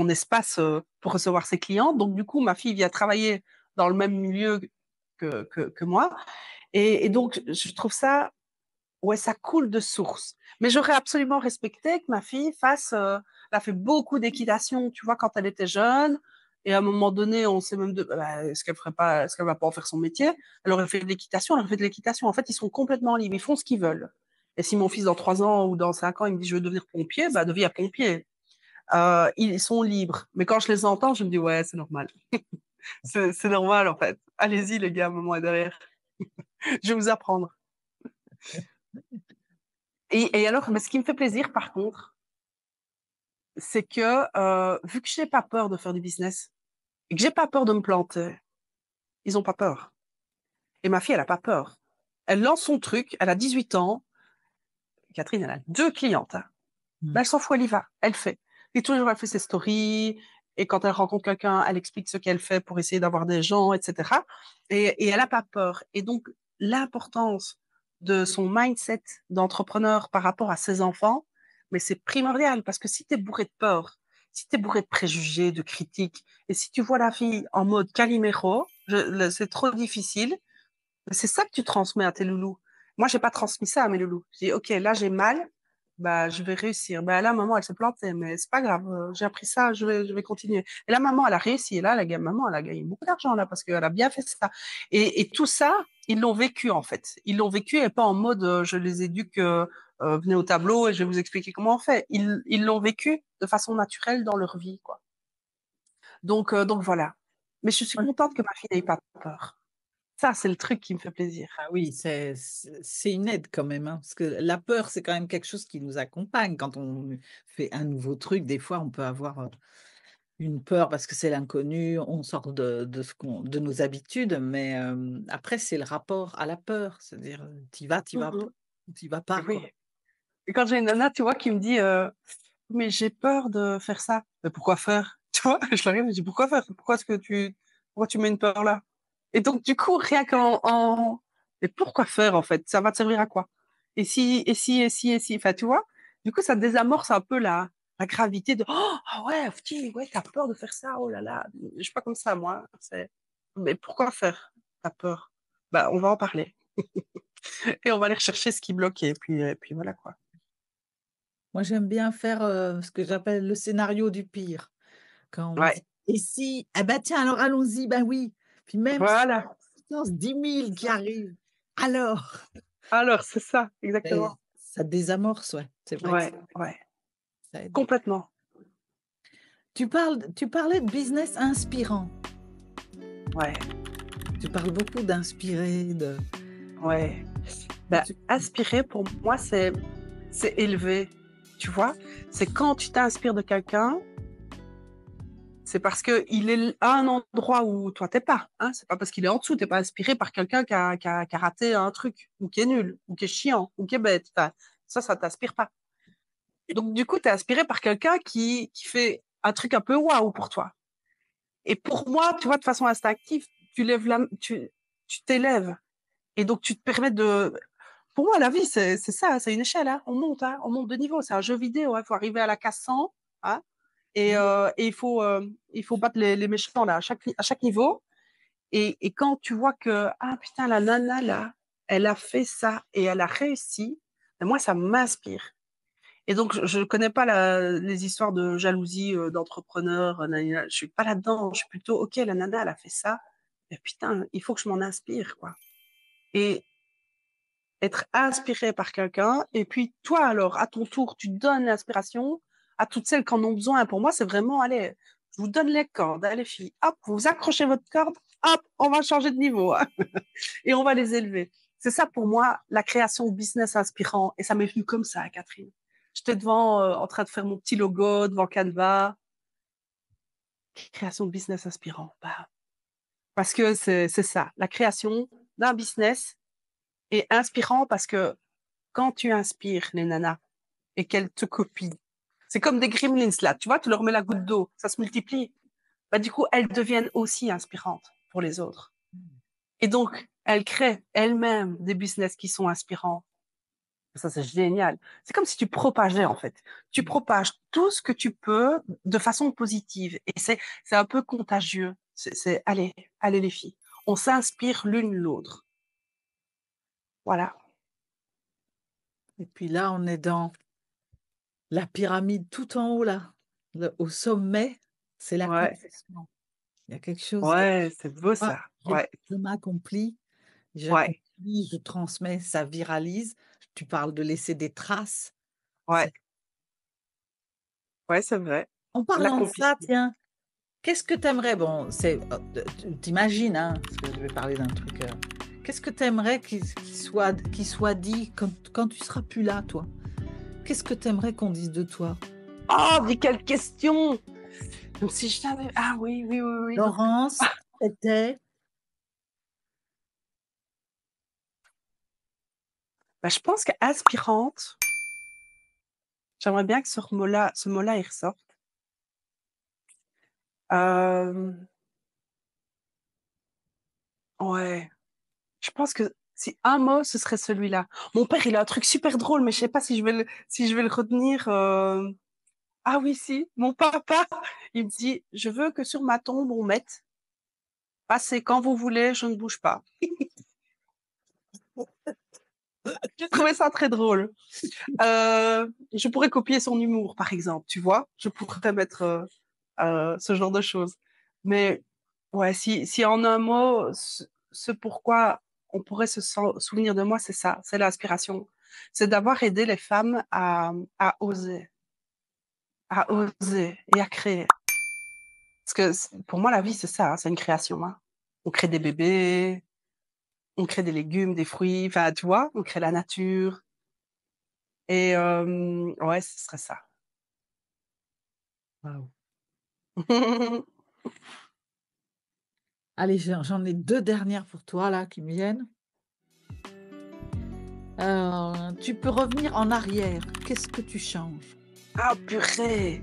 espace, pour recevoir ses clients. Donc du coup, ma fille vient travailler dans le même milieu que moi et donc je trouve ça. Ouais, ça coule de source. Mais j'aurais absolument respecté que ma fille fasse, elle a fait beaucoup d'équitation, tu vois, quand elle était jeune et à un moment donné, on s'est même bah, est-ce qu'elle va pas en faire son métier? Elle aurait fait de l'équitation, elle aurait fait de l'équitation. En fait, ils sont complètement libres, ils font ce qu'ils veulent. Et si mon fils dans 3 ans ou dans 5 ans, il me dit: «Je veux devenir pompier», bah, deviens pompier. Ils sont libres. Mais quand je les entends, je me dis: «Ouais, c'est normal». C'est normal, en fait. Allez-y les gars, maman est derrière. Je vais vous apprendre. Et alors, mais ce qui me fait plaisir par contre, c'est que, vu que j'ai pas peur de faire du business et que j'ai pas peur de me planter, ils ont pas peur. Et ma fille, elle a pas peur. Elle lance son truc, elle a 18 ans. Catherine, elle a 2 clientes, hein. Mmh. Mais elle s'en fout, elle y va, elle fait. Et tous les jours, elle fait ses stories et quand elle rencontre quelqu'un, elle explique ce qu'elle fait pour essayer d'avoir des gens et cetera et elle a pas peur et donc l'importance de son mindset d'entrepreneur par rapport à ses enfants, mais c'est primordial parce que si tu es bourré de peur, si tu es bourré de préjugés, de critiques et si tu vois la fille en mode Calimero, c'est trop difficile, c'est ça que tu transmets à tes loulous. Moi, j'ai pas transmis ça à mes loulous. J'ai dit: «OK, là, j'ai mal, bah, je vais réussir». Bah, là, maman, elle s'est plantée, mais c'est pas grave, j'ai appris ça, je vais continuer. Et là, maman, elle a réussi. Et là, maman, elle a gagné beaucoup d'argent, là, parce qu'elle a bien fait ça. Et tout ça, ils l'ont vécu, en fait. Ils l'ont vécu et pas en mode, je les éduque, venez au tableau et je vais vous expliquer comment on fait. Ils l'ont vécu de façon naturelle dans leur vie, quoi. Donc voilà. Mais je suis contente que ma fille n'ait pas peur. Ça, c'est le truc qui me fait plaisir. Ah oui, c'est une aide quand même, hein, parce que la peur, c'est quand même quelque chose qui nous accompagne quand on fait un nouveau truc. Des fois, on peut avoir, une peur parce que c'est l'inconnu, on sort de nos habitudes, mais après c'est le rapport à la peur, c'est-à-dire, tu Mmh vas pas mh. ou tu vas pas, Oui. quoi. Et quand j'ai une nana, tu vois, qui me dit, «Mais j'ai peur de faire ça». «Mais pourquoi faire?» Tu vois? Je la regarde, je dis: «Pourquoi faire? Pourquoi tu mets une peur là?» Et donc, du coup, rien mais pourquoi faire, en fait? Ça va te servir à quoi? Et si, et si, et si, et si, enfin, tu vois? Du coup, ça désamorce un peu la gravité de, oh, ah ouais, putain, ouais, t'as peur de faire ça, oh là là. Je suis pas comme ça, moi. Mais pourquoi faire? T'as peur? Bah, on va en parler. Et on va aller rechercher ce qui bloque, et puis voilà, quoi. Moi, j'aime bien faire, ce que j'appelle le scénario du pire. Quand on me dit: Ouais, «Et si? Ah bah tiens, alors allons-y, ben oui». Puis même si voilà. puissance 10 000 qui arrivent, alors? Alors, c'est ça, Et exactement. ça désamorce, ouais, c'est vrai que Ouais, ouais, ça aide. complètement. Tu parlais de business inspirant. Ouais, Tu parles beaucoup d'inspirer, de ouais. et Bah, aspirer, pour moi, c'est élevé. Tu vois? C'est quand tu t'inspires de quelqu'un, c'est parce qu'il est à un endroit où toi, t'es pas. Hein? C'est pas parce qu'il est en dessous, t'es pas inspiré par quelqu'un qui a raté un truc, ou qui est nul, ou qui est chiant, ou qui est bête. Enfin, ça t'inspire pas. Donc, du coup, tu es inspiré par quelqu'un qui fait un truc un peu waouh pour toi. Et pour moi, tu vois, de façon instinctive, tu t'élèves. Et donc, tu te permets de. Pour moi, la vie, c'est ça, c'est une échelle. Hein. On monte de niveau. C'est un jeu vidéo. Il faut arriver à la case 100. Hein, et il faut battre les méchants là, à chaque niveau. Et quand tu vois que, ah putain, la nana là, elle a fait ça et elle a réussi, ben moi, ça m'inspire. Et donc, je ne connais pas les histoires de jalousie d'entrepreneurs. Je suis pas là-dedans. Je suis plutôt, OK, la nana, elle a fait ça. Mais putain, il faut que je m'en inspire, quoi. Et être inspiré par quelqu'un. Et puis, toi, alors, à ton tour, tu donnes l'inspiration à toutes celles qui en ont besoin. Pour moi, c'est vraiment, allez, je vous donne les cordes, allez, filles. Hop, vous accrochez votre corde. Hop, on va changer de niveau. Hein, et on va les élever. C'est ça, pour moi, la création de business inspirant. Et ça m'est venu comme ça, Catherine. J'étais devant, en train de faire mon petit logo devant Canva. Création de business inspirant. Bah, parce que c'est ça, la création d'un business est inspirant parce que quand tu inspires les nanas et qu'elles te copient, c'est comme des gremlins là, tu vois, tu leur mets la goutte d'eau, ça se multiplie. Bah, du coup, elles deviennent aussi inspirantes pour les autres. Et donc, elles créent elles-mêmes des business qui sont inspirants. Ça, c'est génial. C'est comme si tu propageais, en fait. Tu propages tout ce que tu peux de façon positive. Et c'est un peu contagieux. Allez, allez les filles. On s'inspire l'une l'autre. Voilà. et puis là, on est dans la pyramide tout en haut là, au sommet, c'est Ouais. l'accomplissement. Il y a quelque chose de Ouais, c'est beau ah, ça. j'ai Ouais. je m'accomplis, Ouais. j'accomplis, je transmets, ça viralise. Tu parles de laisser des traces. Ouais. C'est Ouais, c'est vrai. en parlant de ça, L'accomplissement. tiens, qu'est-ce que tu aimerais bon, c'est tu hein, parce que je vais parler d'un truc, qu'est-ce que tu aimerais qu'il soit dit quand tu seras plus là, toi? Qu'est-ce que tu aimerais qu'on dise de toi? Oh, mais quelle question! Comme si je savais. Ah oui, oui, oui, oui. Donc, Laurence ah, était bah, je pense qu'inspirante, j'aimerais bien que ce mot-là, il ressorte. Euh, ouais. Je pense que si un mot, ce serait celui-là. Mon père, il a un truc super drôle, mais je sais pas si je vais le retenir. Ah oui, si. Mon papa, il me dit, je veux que sur ma tombe, on mette, passez quand vous voulez, je ne bouge pas. J'ai trouvé ça très drôle. Je pourrais copier son humour, par exemple, tu vois. Je pourrais mettre ce genre de choses. Mais ouais, si en un mot, ce pourquoi on pourrait souvenir de moi, c'est ça, c'est l'inspiration. C'est d'avoir aidé les femmes à oser et à créer. Parce que pour moi, la vie, c'est ça, hein, c'est une création. Hein. On crée des bébés, on crée des légumes, des fruits, enfin, tu vois, on crée la nature. Et ouais, ce serait ça. waouh! Allez, j'en ai 2 dernières pour toi là qui me viennent. Tu peux revenir en arrière, qu'est-ce que tu changes? Ah, purée!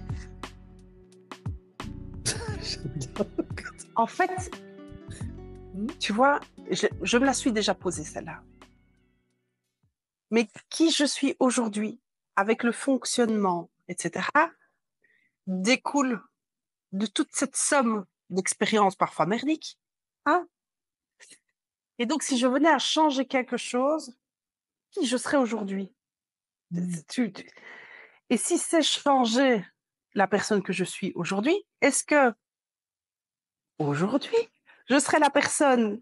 J'adore. En fait, Mmh. Tu vois? Je me la suis déjà posée celle-là. Mais qui je suis aujourd'hui, avec le fonctionnement et cetera, découle de toute cette somme d'expériences parfois merdiques, hein. Et donc si je venais à changer quelque chose, qui je serais aujourd'hui? Mmh. Tu et si c'est changer la personne que je suis aujourd'hui, est-ce qu'aujourd'hui, je serai la personne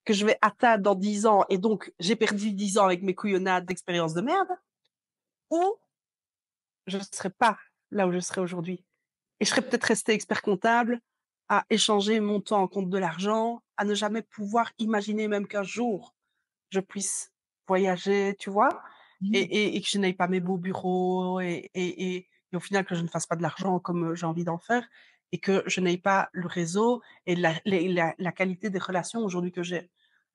que je vais atteindre dans 10 ans et donc j'ai perdu 10 ans avec mes couillonnades d'expérience de merde? Ou je ne serai pas là où je serai aujourd'hui? Et je serais peut-être restée expert comptable, à échanger mon temps en contre de l'argent, à ne jamais pouvoir imaginer même qu'un jour je puisse voyager, tu vois? Et Mmh. et que je n'aille pas mes beaux bureaux et au final que je ne fasse pas de l'argent comme, j'ai envie d'en faire et que je n'aie pas le réseau et la qualité des relations aujourd'hui que j'ai.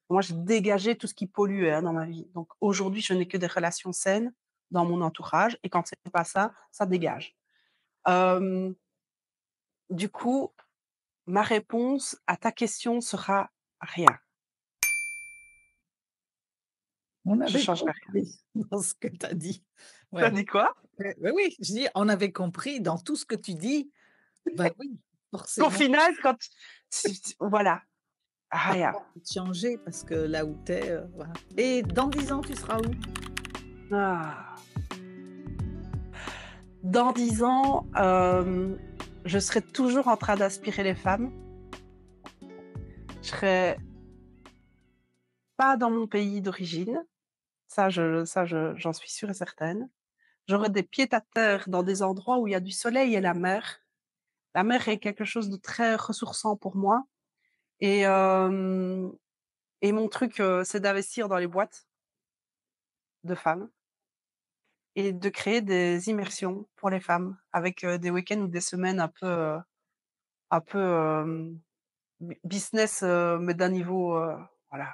Moi, j'ai dégagé tout ce qui polluait, hein, dans ma vie. Donc aujourd'hui, je n'ai que des relations saines dans mon entourage et quand c'est pas ça, ça dégage. Hem, du coup, ma réponse à ta question sera rien. On Je avait changerai rien. compris dans ce que tu as dit. Tu as Ouais. dit quoi? Oui, je dis: «On avait compris dans tout ce que tu dis». Bah oui, Qu'au forcément, final, quand voilà, tu as rien. pas envie de changer parce que là où tu es, voilà. Et dans 10 ans, tu seras où? Ah. Dans 10 ans, je serai toujours en train d'inspirer les femmes. Je serai pas dans mon pays d'origine, j'en suis sûre et certaine. J'aurai des pieds-à-terre dans des endroits où il y a du soleil et la mer. La mer est quelque chose de très ressourçant pour moi et hem et mon truc, c'est d'investir dans les boîtes de femmes et de créer des immersions pour les femmes avec, des week-ends ou des semaines un peu, business, mais d'un niveau, voilà.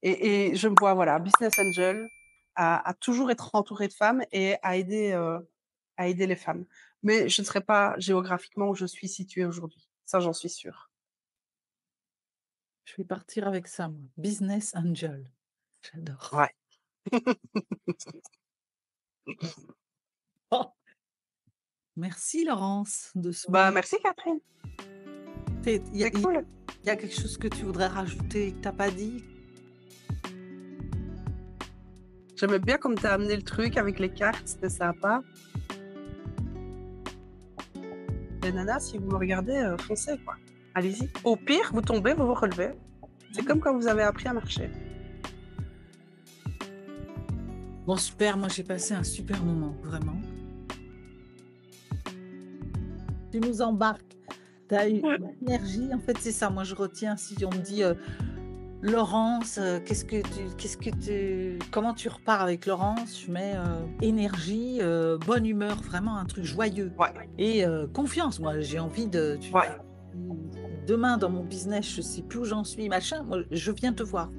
Et je me vois, voilà, business angel, à toujours être entourée de femmes et à aider les femmes. Mais je ne serai pas géographiquement où je suis située aujourd'hui. Ça, j'en suis sûre. Je vais partir avec ça moi, business angel. J'adore. Ouais. Oh, merci Laurence de ce Bah, moment. merci Catherine, Il y a c'est il cool. y a quelque chose que tu voudrais rajouter que tu as pas dit? J'aimais bien comme tu as amené le truc avec les cartes, c'était sympa. Les nanas, si vous me regardez, foncez quoi. Allez-y. Au pire, vous tombez, vous vous relevez. C'est Mmh. comme quand vous avez appris à marcher. Bon super, moi j'ai passé un super moment, vraiment. Tu nous embarques. Tu as eu une énergie, en fait, c'est ça, moi je retiens si on me dit, Laurence, qu'est-ce que tu comment tu repars avec Laurence? Je mets, énergie, bonne humeur, vraiment un truc joyeux Ouais, et confiance. Moi, j'ai envie ouais. demain dans mon business, je sais plus où j'en suis, machin, moi je viens te voir.